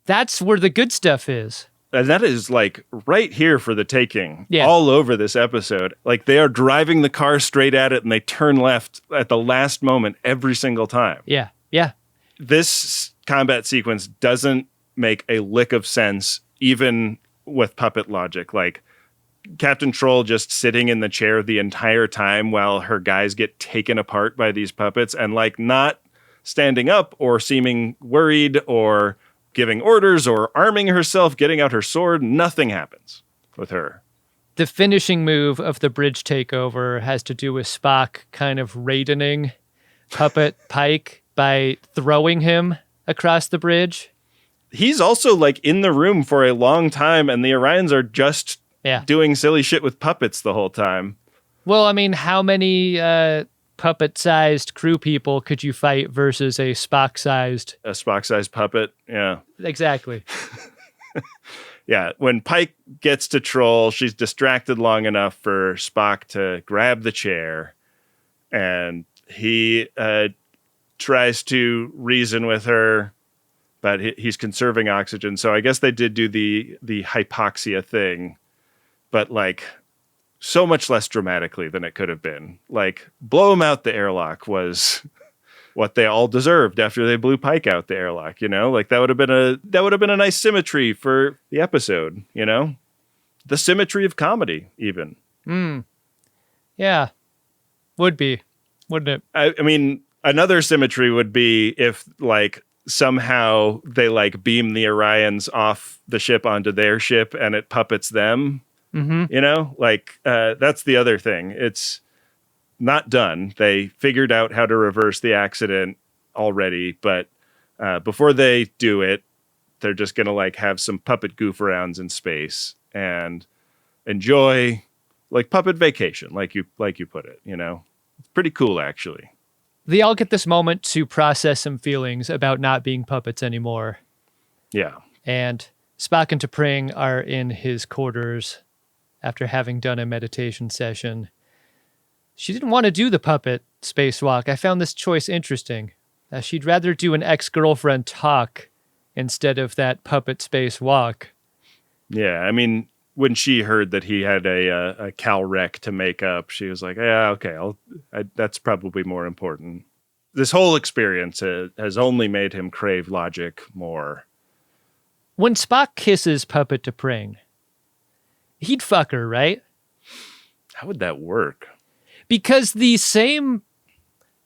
that's where the good stuff is. And that is like right here for the taking. Yeah. All over this episode. Like, they are driving the car straight at it and they turn left at the last moment every single time. Yeah. Yeah. This combat sequence doesn't make a lick of sense, even with puppet logic. Like, Captain Troll just sitting in the chair the entire time while her guys get taken apart by these puppets, and like not standing up or seeming worried or giving orders or arming herself, getting out her sword. Nothing happens with her. The finishing move of the bridge takeover has to do with Spock kind of raidening Puppet Pike by throwing him across the bridge. He's also like in the room for a long time, and the Orions are just doing silly shit with puppets the whole time. Well, I mean, how many puppet-sized crew people could you fight versus a Spock-sized puppet? Yeah. Exactly. Yeah, when Pike gets to Troll, she's distracted long enough for Spock to grab the chair, and he tries to reason with her, but he's conserving oxygen. So I guess they did do the hypoxia thing, but like so much less dramatically than it could have been. Like, blow him out the airlock was what they all deserved after they blew Pike out the airlock, you know? Like that would have been a nice symmetry for the episode, you know? The symmetry of comedy, even. Yeah. Would be, wouldn't it? I mean, another symmetry would be if, like, somehow they, like, beam the Orions off the ship onto their ship and it puppets them, you know? Like, that's the other thing. It's not done. They figured out how to reverse the accident already, but before they do it, they're just going to, like, have some puppet goof arounds in space and enjoy, like, puppet vacation, like you put it, you know? It's pretty cool, actually. They all get this moment to process some feelings about not being puppets anymore. Yeah. And Spock and T'Pring are in his quarters after having done a meditation session. She didn't want to do the puppet spacewalk. I found this choice interesting. She'd rather do an ex-girlfriend talk instead of that puppet spacewalk. Yeah, I mean, when she heard that he had a Cal Rec to make up, she was like, yeah, okay, that's probably more important. This whole experience has only made him crave logic more. When Spock kisses Puppet T'Pring, he'd fuck her, right? How would that work? Because the same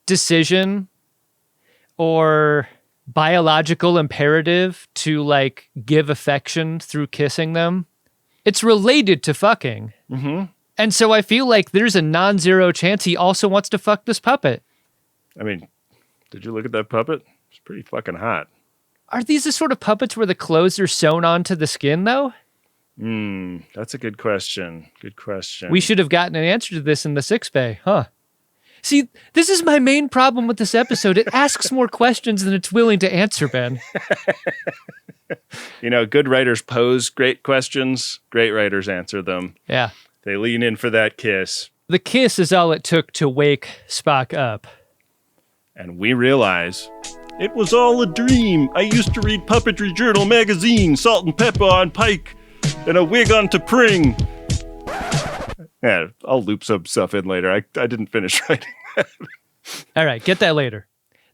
decision or biological imperative to, like, give affection through kissing them, it's related to fucking. Mm-hmm. And so I feel like there's a non-zero chance he also wants to fuck this puppet. I mean, did you look at that puppet? It's pretty fucking hot. Are these the sort of puppets where the clothes are sewn onto the skin, though? That's a good question. Good question. We should have gotten an answer to this in the 6 bay, huh? See, this is my main problem with this episode. It asks more questions than it's willing to answer, Ben. You know, good writers pose great questions. Great writers answer them. Yeah. They lean in for that kiss. The kiss is all it took to wake Spock up. And we realize it was all a dream. I used to read Puppetry Journal magazine, Salt and Pepper on Pike, and a wig on T'Pring. Yeah, I'll loop some stuff in later. I didn't finish writing that. All right, get that later.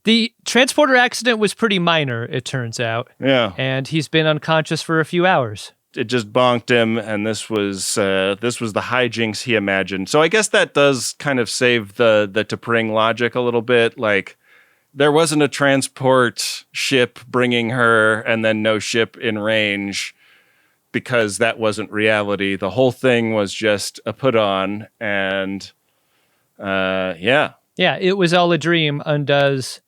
The transporter accident was pretty minor, it turns out. Yeah. And he's been unconscious for a few hours. It just bonked him, and this was the hijinks he imagined. So I guess that does kind of save the T'Pring logic a little bit. Like, there wasn't a transport ship bringing her and then no ship in range, because that wasn't reality. The whole thing was just a put on, and yeah. Yeah, it was all a dream undoes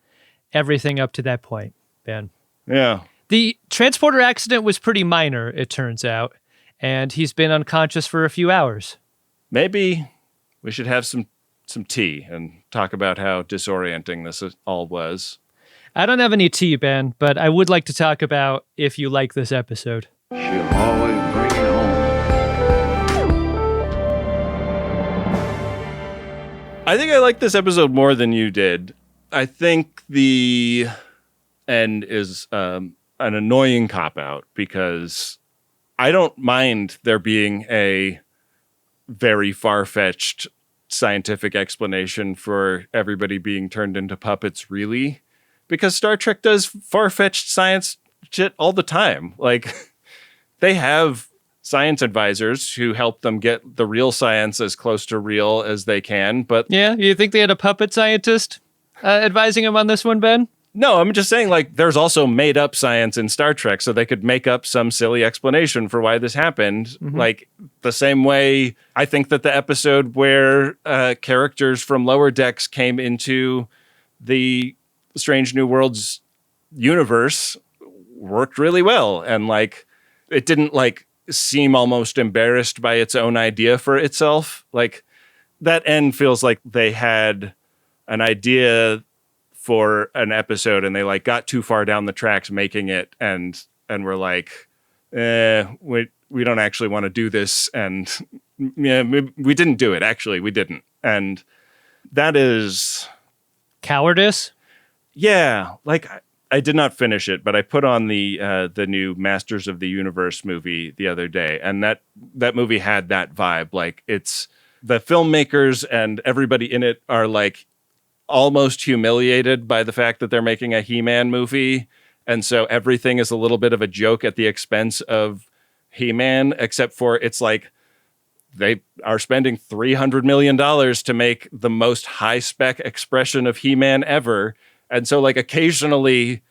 everything up to that point, Ben. Yeah. The transporter accident was pretty minor, it turns out, and he's been unconscious for a few hours. Maybe we should have some tea and talk about how disorienting this all was. I don't have any tea, Ben, but I would like to talk about if you like this episode. She'll always bring it home. I think I like this episode more than you did. I think the end is an annoying cop-out because I don't mind there being a very far-fetched scientific explanation for everybody being turned into puppets, really. Because Star Trek does far-fetched science shit all the time. Like, they have science advisors who help them get the real science as close to real as they can, but... Yeah? You think they had a puppet scientist advising him on this one, Ben? No, I'm just saying, like, there's also made-up science in Star Trek, so they could make up some silly explanation for why this happened. Mm-hmm. Like, the same way I think that the episode where characters from Lower Decks came into the Strange New Worlds universe worked really well. And, like, it didn't, like, seem almost embarrassed by its own idea for itself. Like, that end feels like they had an idea for an episode and they like got too far down the tracks making it and were like, we don't actually want to do this. And yeah, we didn't do it. Actually, we didn't. And that is cowardice. Yeah. Like I did not finish it, but I put on the new Masters of the Universe movie the other day. And that movie had that vibe. Like, it's the filmmakers and everybody in it are like almost humiliated by the fact that they're making a He-Man movie. And so everything is a little bit of a joke at the expense of He-Man, except for it's like they are spending $300 million to make the most high-spec expression of He-Man ever. And so like occasionally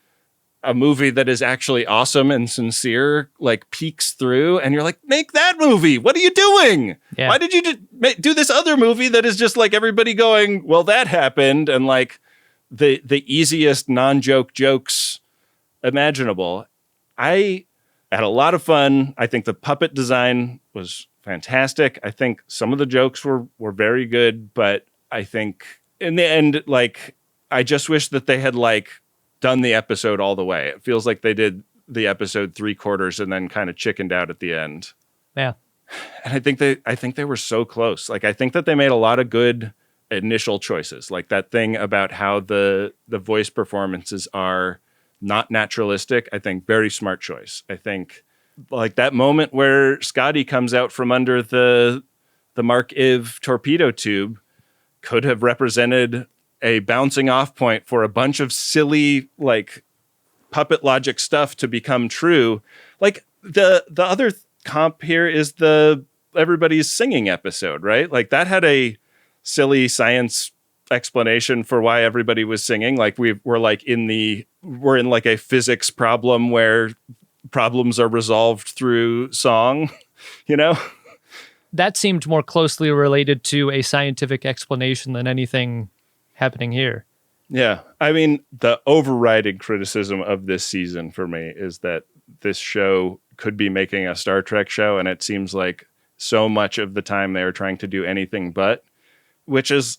a movie that is actually awesome and sincere like peeks through and you're like, make that movie. What are you doing? Yeah. Why did you do this other movie that is just like everybody going, well, that happened. And like the easiest non-joke jokes imaginable. I had a lot of fun. I think the puppet design was fantastic. I think some of the jokes were very good, but I think in the end, like, I just wish that they had like done the episode all the way. It feels like they did the episode 3/4 and then kind of chickened out at the end. Yeah. And I think they were so close. Like, I think that they made a lot of good initial choices. Like that thing about how the voice performances are not naturalistic. I think very smart choice. I think like that moment where Scotty comes out from under the Mark IV torpedo tube could have represented a bouncing off point for a bunch of silly, like puppet logic stuff to become true. Like the other comp here is the Everybody's Singing episode, right? Like that had a silly science explanation for why everybody was singing. Like we're in like a physics problem where problems are resolved through song, you know? That seemed more closely related to a scientific explanation than anything happening here. Yeah. I mean, the overriding criticism of this season for me is that this show could be making a Star Trek show, and it seems like so much of the time they are trying to do anything but, which is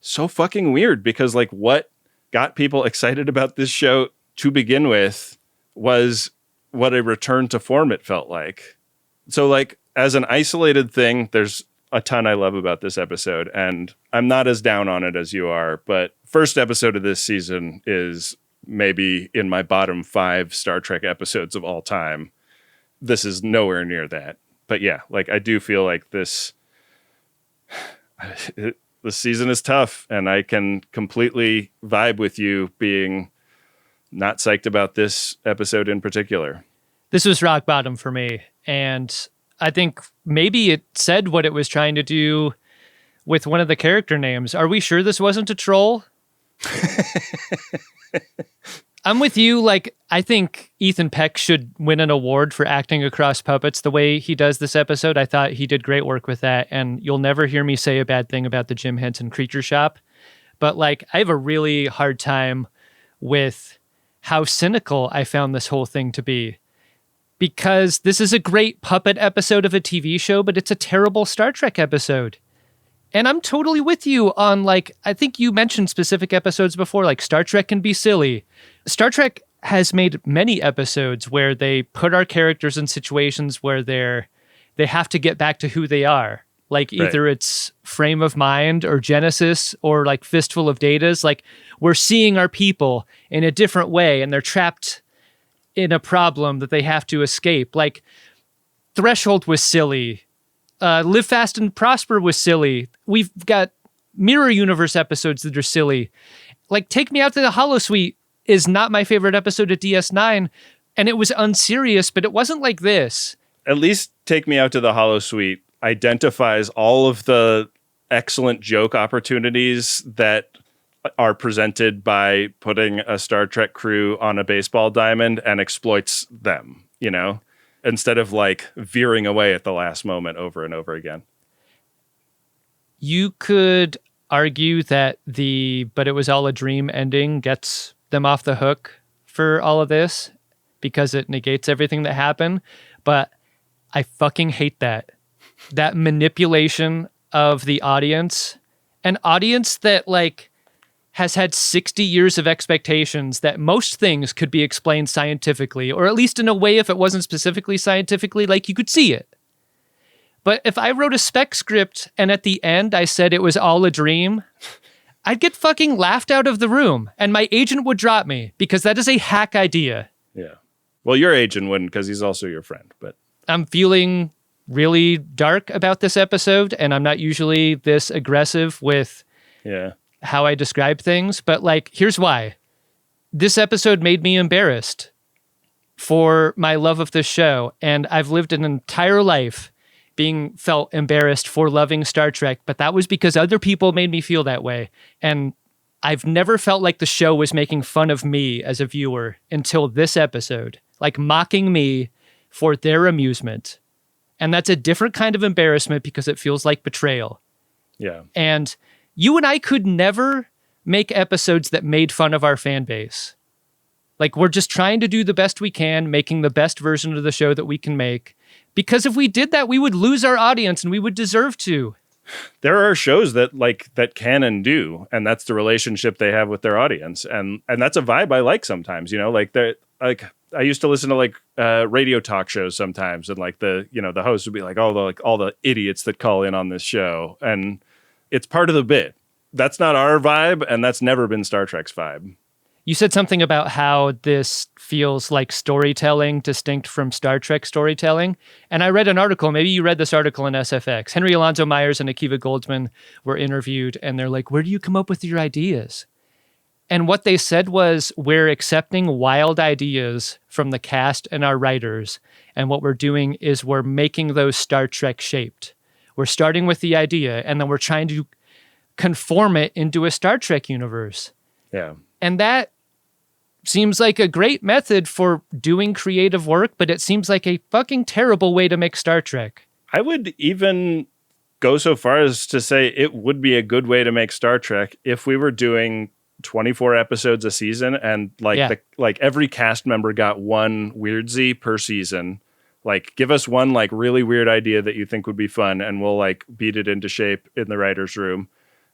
so fucking weird because like what got people excited about this show to begin with was what a return to form it felt like. So like as an isolated thing, there's a ton I love about this episode, and I'm not as down on it as you are, but first episode of this season is maybe in my bottom 5 Star Trek episodes of all time. This is nowhere near that. But yeah, like I do feel like this season is tough, and I can completely vibe with you being not psyched about this episode in particular. This was rock bottom for me, and I think maybe it said what it was trying to do with one of the character names. Are we sure this wasn't a troll? I'm with you. Like, I think Ethan Peck should win an award for acting across puppets the way he does this episode. I thought he did great work with that, and you'll never hear me say a bad thing about the Jim Henson Creature Shop. But like, I have a really hard time with how cynical I found this whole thing to be. Because this is a great puppet episode of a TV show, but it's a terrible Star Trek episode. And I'm totally with you on, like, I think you mentioned specific episodes before, like Star Trek can be silly. Star Trek has made many episodes where they put our characters in situations where they have to get back to who they are. Like either it's Frame of Mind or Genesis or like Fistful of Datas. Like we're seeing our people in a different way and they're trapped in a problem that they have to escape. Like Threshold was silly. Live Fast and Prosper was silly. We've got Mirror Universe episodes that are silly. Like Take Me Out to the Holosuite is not my favorite episode of DS9, and it was unserious, but it wasn't like this. At least Take Me Out to the Holosuite identifies all of the excellent joke opportunities that are presented by putting a Star Trek crew on a baseball diamond and exploits them, you know, instead of like veering away at the last moment over and over again. You could argue that but it was all a dream ending gets them off the hook for all of this because it negates everything that happened. But I fucking hate that. That manipulation of the audience, an audience that like has had 60 years of expectations that most things could be explained scientifically, or at least in a way, if it wasn't specifically scientifically, like you could see it. But if I wrote a spec script and at the end I said it was all a dream, I'd get fucking laughed out of the room and my agent would drop me because that is a hack idea. Yeah. Well, your agent wouldn't because he's also your friend, but I'm feeling really dark about this episode, and I'm not usually this aggressive with how I describe things, but like, here's why. This episode made me embarrassed for my love of this show, and I've lived an entire life being felt embarrassed for loving Star Trek, but that was because other people made me feel that way. And I've never felt like the show was making fun of me as a viewer until this episode, like mocking me for their amusement. And that's a different kind of embarrassment because it feels like betrayal. Yeah. And you and I could never make episodes that made fun of our fan base. Like, we're just trying to do the best we can, making the best version of the show that we can make. Because if we did that, we would lose our audience, and we would deserve to. There are shows that can and do, and that's the relationship they have with their audience. And that's a vibe I like sometimes, you know, like I used to listen to like radio talk shows sometimes, and like the host would be like, all the idiots that call in on this show. And it's part of the bit. That's not our vibe, and that's never been Star Trek's vibe. You said something about how this feels like storytelling distinct from Star Trek storytelling. And I read an article, maybe you read this article in SFX. Henry Alonzo Myers and Akiva Goldsman were interviewed, and they're like, where do you come up with your ideas? And what they said was, we're accepting wild ideas from the cast and our writers. And what we're doing is we're making those Star Trek shaped. We're starting with the idea, and then we're trying to conform it into a Star Trek universe. Yeah. And that seems like a great method for doing creative work, but it seems like a fucking terrible way to make Star Trek. I would even go so far as to say it would be a good way to make Star Trek if we were doing 24 episodes a season, and like every cast member got one weirdzy per season. Like, give us one like really weird idea that you think would be fun, and we'll like beat it into shape in the writer's room.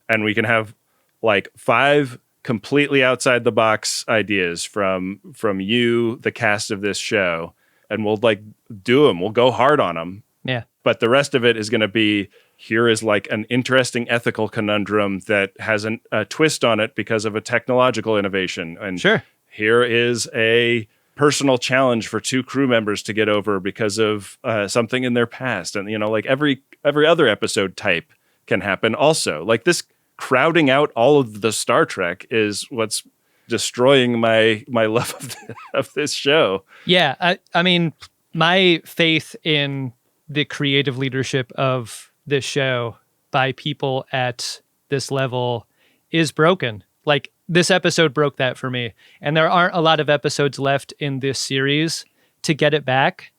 And we can have like 5 completely outside the box ideas from you, the cast of this show, and we'll like do them. We'll go hard on them. Yeah. But the rest of it is going to be, here is like an interesting ethical conundrum that has a twist on it because of a technological innovation. And sure, here is a personal challenge for 2 crew members to get over because of something in their past. And, you know, like every other episode type can happen also. Like, this crowding out all of the Star Trek is what's destroying my love of this show. Yeah, I mean, my faith in the creative leadership of this show by people at this level is broken. Like, this episode broke that for me. And there aren't a lot of episodes left in this series to get it back.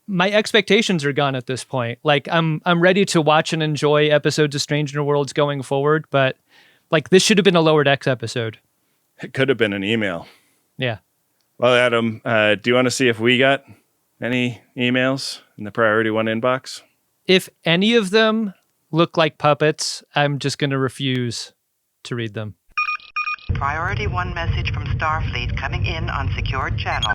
My expectations are gone at this point. Like, I'm ready to watch and enjoy episodes of Stranger Worlds going forward, but like, this should have been a Lower Decks episode. It could have been an email. Yeah. Well, Adam, do you want to see if we got any emails in the Priority 1 inbox? If any of them look like puppets, I'm just going to refuse to read them. Priority 1 message from Starfleet coming in on secured channel.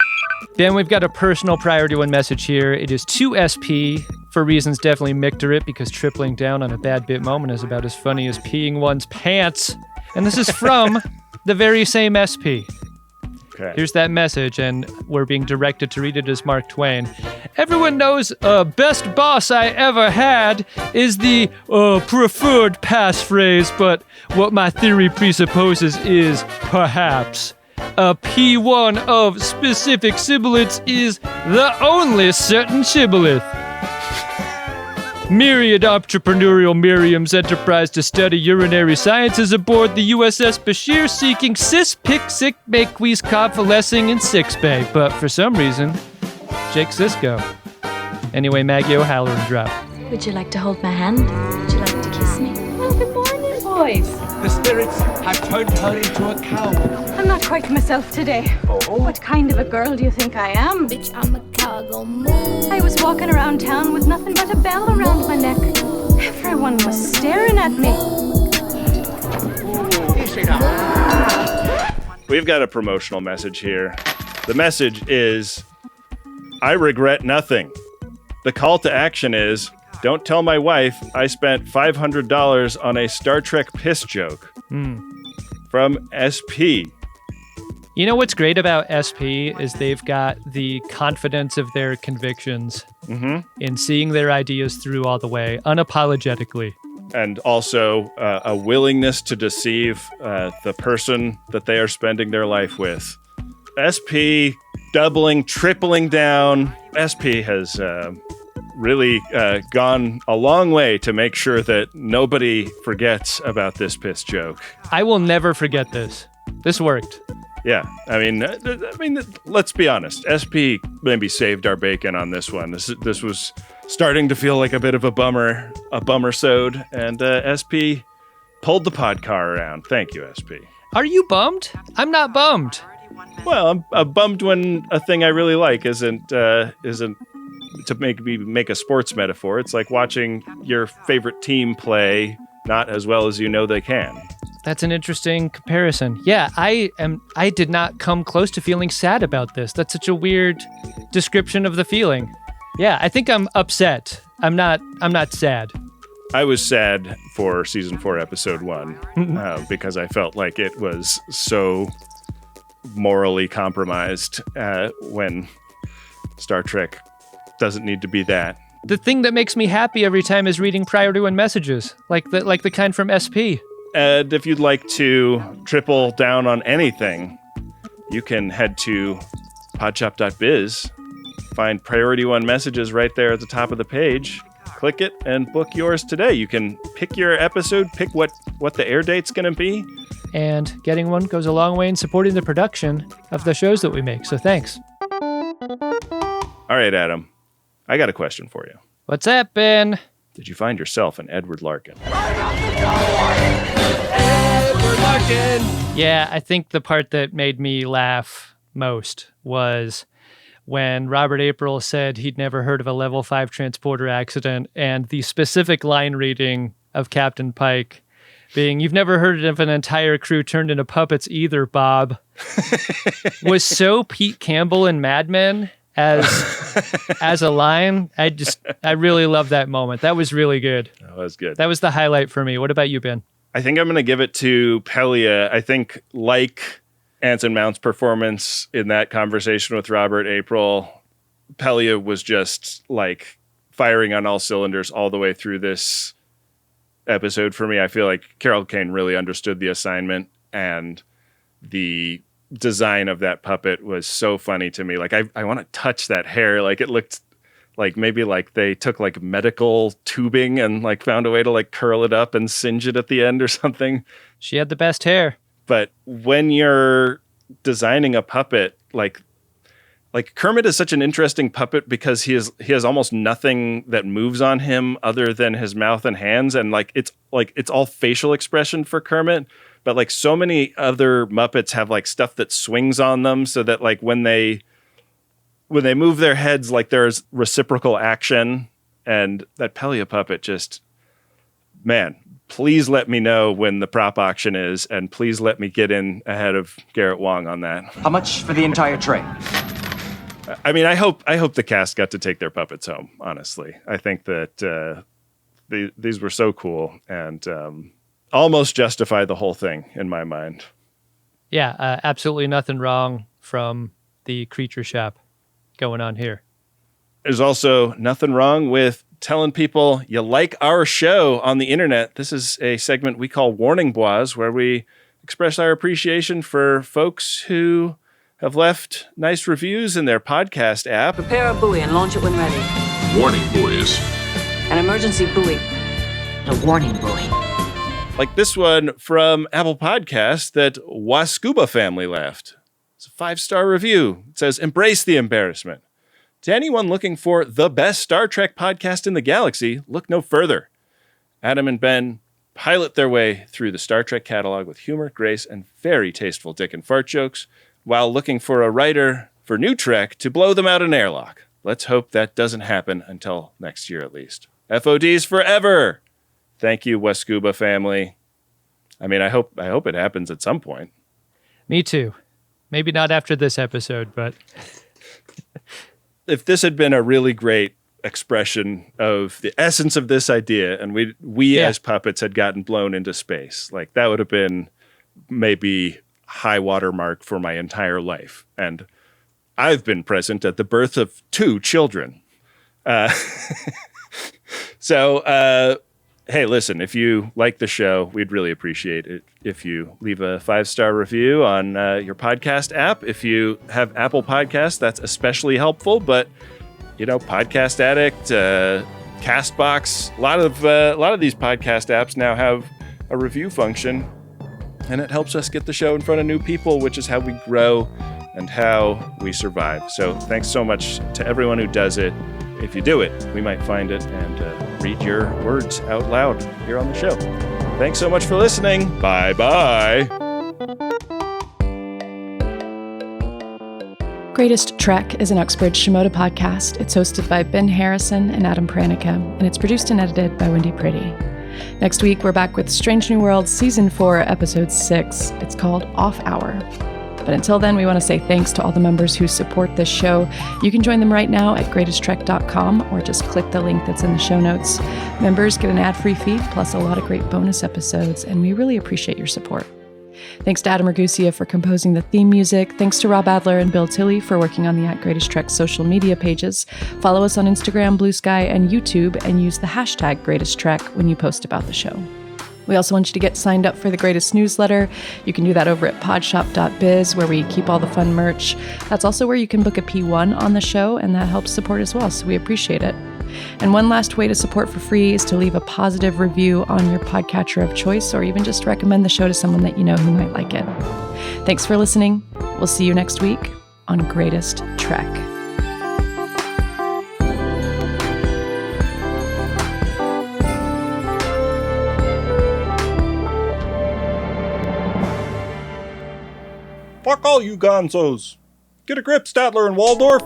Then we've got a personal Priority 1 message here. It is to SP. For reasons definitely Mick to it, because tripling down on a bad bit moment is about as funny as peeing one's pants. And this is from the very same SP. Okay. Here's that message, and we're being directed to read it as Mark Twain. Everyone knows best boss I ever had is the preferred passphrase, but what my theory presupposes is perhaps a P1 of specific sibilants is the only certain shibboleth. Myriad entrepreneurial Miriam's enterprise to study urinary sciences aboard the USS Bashir, seeking cis pic sick maquis convalescing in Six Bay, but for some reason, Jake Sisko. Anyway, Maggie O'Halloran drop. Would you like to hold my hand? Would you like to kiss me? Oh, good morning, boys. The spirits have turned her into a cow. I'm not quite myself today. Oh. What kind of a girl do you think I am? Bitch, I'm a cargo move. I was walking around town with nothing but a bell around my neck. Everyone was staring at me. We've got a promotional message here. The message is, I regret nothing. The call to action is, don't tell my wife I spent $500 on a Star Trek piss joke. From SP. You know what's great about SP is they've got the confidence of their convictions in seeing their ideas through all the way, unapologetically. and also a willingness to deceive the person that they are spending their life with. SP doubling, tripling down. SP has really gone a long way to make sure that nobody forgets about this piss joke. I will never forget this. This worked. Yeah, I mean, let's be honest. SP maybe saved our bacon on this one. This was starting to feel like a bit of a bummer-sode, and SP pulled the pod car around. Thank you, SP. Are you bummed? I'm not bummed. Well, I'm bummed when a thing I really like isn't to make a sports metaphor. It's like watching your favorite team play not as well as you know they can. That's an interesting comparison. Yeah, I did not come close to feeling sad about this. That's such a weird description of the feeling. Yeah, I think I'm upset. I'm not sad. I was sad for season 4, episode 1, because I felt like it was so morally compromised when Star Trek doesn't need to be that. The thing that makes me happy every time is reading Priority 1 messages, like the kind from SP. And if you'd like to triple down on anything, you can head to podshop.biz, find Priority 1 messages right there at the top of the page, click it, and book yours today. You can pick your episode, pick what the air date's going to be. And getting one goes a long way in supporting the production of the shows that we make, so thanks. All right, Adam, I got a question for you. What's that, Ben? Did you find yourself an Edward Larkin? Yeah, I think the part that made me laugh most was when Robert April said he'd never heard of a level 5 transporter accident, and the specific line reading of Captain Pike being, "You've never heard of an entire crew turned into puppets either, Bob," was so Pete Campbell in Mad Men as a line. I really love that moment. That was really good. That was good. That was the highlight for me. What about you, Ben? I think I'm going to give it to Pelia. I think, like Anson Mount's performance in that conversation with Robert April, Pelia was just like firing on all cylinders all the way through this episode for me. I feel like Carol Kane really understood the assignment, and the design of that puppet was so funny to me. Like, I want to touch that hair. Like, it looked like maybe like they took like medical tubing and like found a way to like curl it up and singe it at the end or something. She had the best hair. But when you're designing a puppet, like Kermit is such an interesting puppet because he has almost nothing that moves on him other than his mouth and hands, and it's all facial expression for Kermit. But like so many other Muppets have like stuff that swings on them, so that like when they move their heads, like there's reciprocal action. And that Pelia puppet just, man, please let me know when the prop auction is, and please let me get in ahead of Garrett Wong on that. How much for the entire tray? I mean, I hope the cast got to take their puppets home, honestly. I think that these were so cool and almost justify the whole thing in my mind. Yeah, absolutely nothing wrong from the creature shop going on here. There's also nothing wrong with telling people you like our show on the internet. This is a segment we call Warning Bois, where we express our appreciation for folks who have left nice reviews in their podcast app. Prepare a buoy and launch it when ready. Warning buoys. An emergency buoy. A warning buoy. Like this one from Apple Podcasts that Wascuba family left. It's a 5-star review. It says, "Embrace the embarrassment. To anyone looking for the best Star Trek podcast in the galaxy, look no further. Adam and Ben pilot their way through the Star Trek catalog with humor, grace, and very tasteful dick and fart jokes, while looking for a writer for New Trek to blow them out an airlock. Let's hope that doesn't happen until next year at least. FODs forever. Thank you, Wascuba family." I mean, I hope it happens at some point. Me too. Maybe not after this episode, but if this had been a really great expression of the essence of this idea, and we as puppets had gotten blown into space, like that would have been maybe high watermark for my entire life. And I've been present at the birth of 2 children. So Hey, listen, if you like the show, we'd really appreciate it if you leave a 5-star review on your podcast app. If you have Apple Podcasts, that's especially helpful. But, Podcast Addict, CastBox, a lot of these podcast apps now have a review function, and it helps us get the show in front of new people, which is how we grow and how we survive. So thanks so much to everyone who does it. If you do it, we might find it and read your words out loud here on the show. Thanks so much for listening. Bye-bye. Greatest Trek is an Uxbridge Shimoda podcast. It's hosted by Ben Harrison and Adam Pranica, and it's produced and edited by Wynde Priddy. Next week, we're back with Strange New Worlds Season 4, Episode 6. It's called Off Hour. But until then, we want to say thanks to all the members who support this show. You can join them right now at greatesttrek.com or just click the link that's in the show notes. Members get an ad-free feed plus a lot of great bonus episodes, and we really appreciate your support. Thanks to Adam Ragusia for composing the theme music. Thanks to Rob Adler and Bill Tilley for working on the @GreatestTrek social media pages. Follow us on Instagram, Blue Sky, and YouTube, and use the hashtag #GreatestTrek when you post about the show. We also want you to get signed up for the Greatest newsletter. You can do that over at podshop.biz, where we keep all the fun merch. That's also where you can book a P1 on the show, and that helps support as well, so we appreciate it. And one last way to support for free is to leave a positive review on your podcatcher of choice, or even just recommend the show to someone that you know who might like it. Thanks for listening. We'll see you next week on Greatest Trek. Fuck all you gonzos. Get a grip, Statler and Waldorf.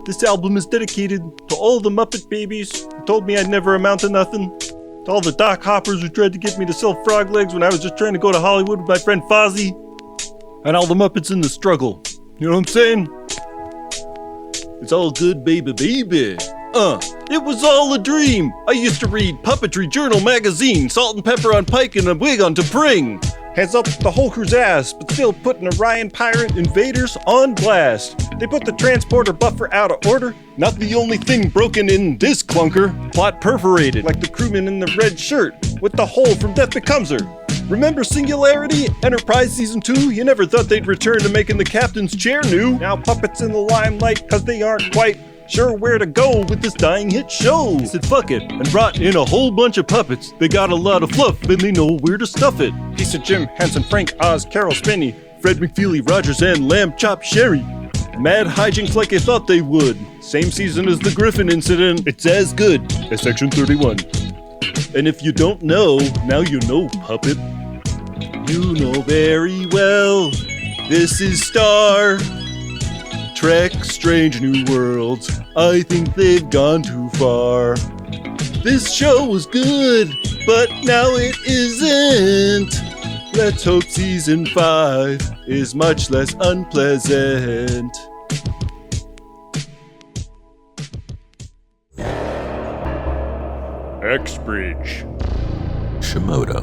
This album is dedicated to all the Muppet babies who told me I'd never amount to nothing. To all the Doc Hoppers who tried to get me to sell frog legs when I was just trying to go to Hollywood with my friend Fozzie. And all the Muppets in the struggle. You know what I'm saying? It's all good, baby, baby. It was all a dream. I used to read Puppetry Journal magazine, Salt and Pepper on Pike and a Wig on T'Pring. Hands up the Hulker's ass, but still putting Orion pirate invaders on blast. They put the transporter buffer out of order. Not the only thing broken in this clunker. Plot perforated like the crewman in the red shirt with the hole from Death Becomes Her. Remember Singularity? Enterprise Season 2? You never thought they'd return to making the captain's chair new. Now puppets in the limelight cause they aren't quite sure where to go with this dying hit show. They said fuck it and brought in a whole bunch of puppets. They got a lot of fluff and they know where to stuff it. Piece of Jim, Henson, Frank, Oz, Carol Spinney, Fred McFeely, Rogers, and Lamb Chop Sherry. Mad hijinks like I thought they would. Same season as the Griffin incident. It's as good as Section 31. And if you don't know, now you know, puppet. You know very well, this is Star Trek Strange New Worlds. I think they've gone too far. This show was good, but now it isn't. Let's hope Season 5 is much less unpleasant. Uxbridge. Shimoda.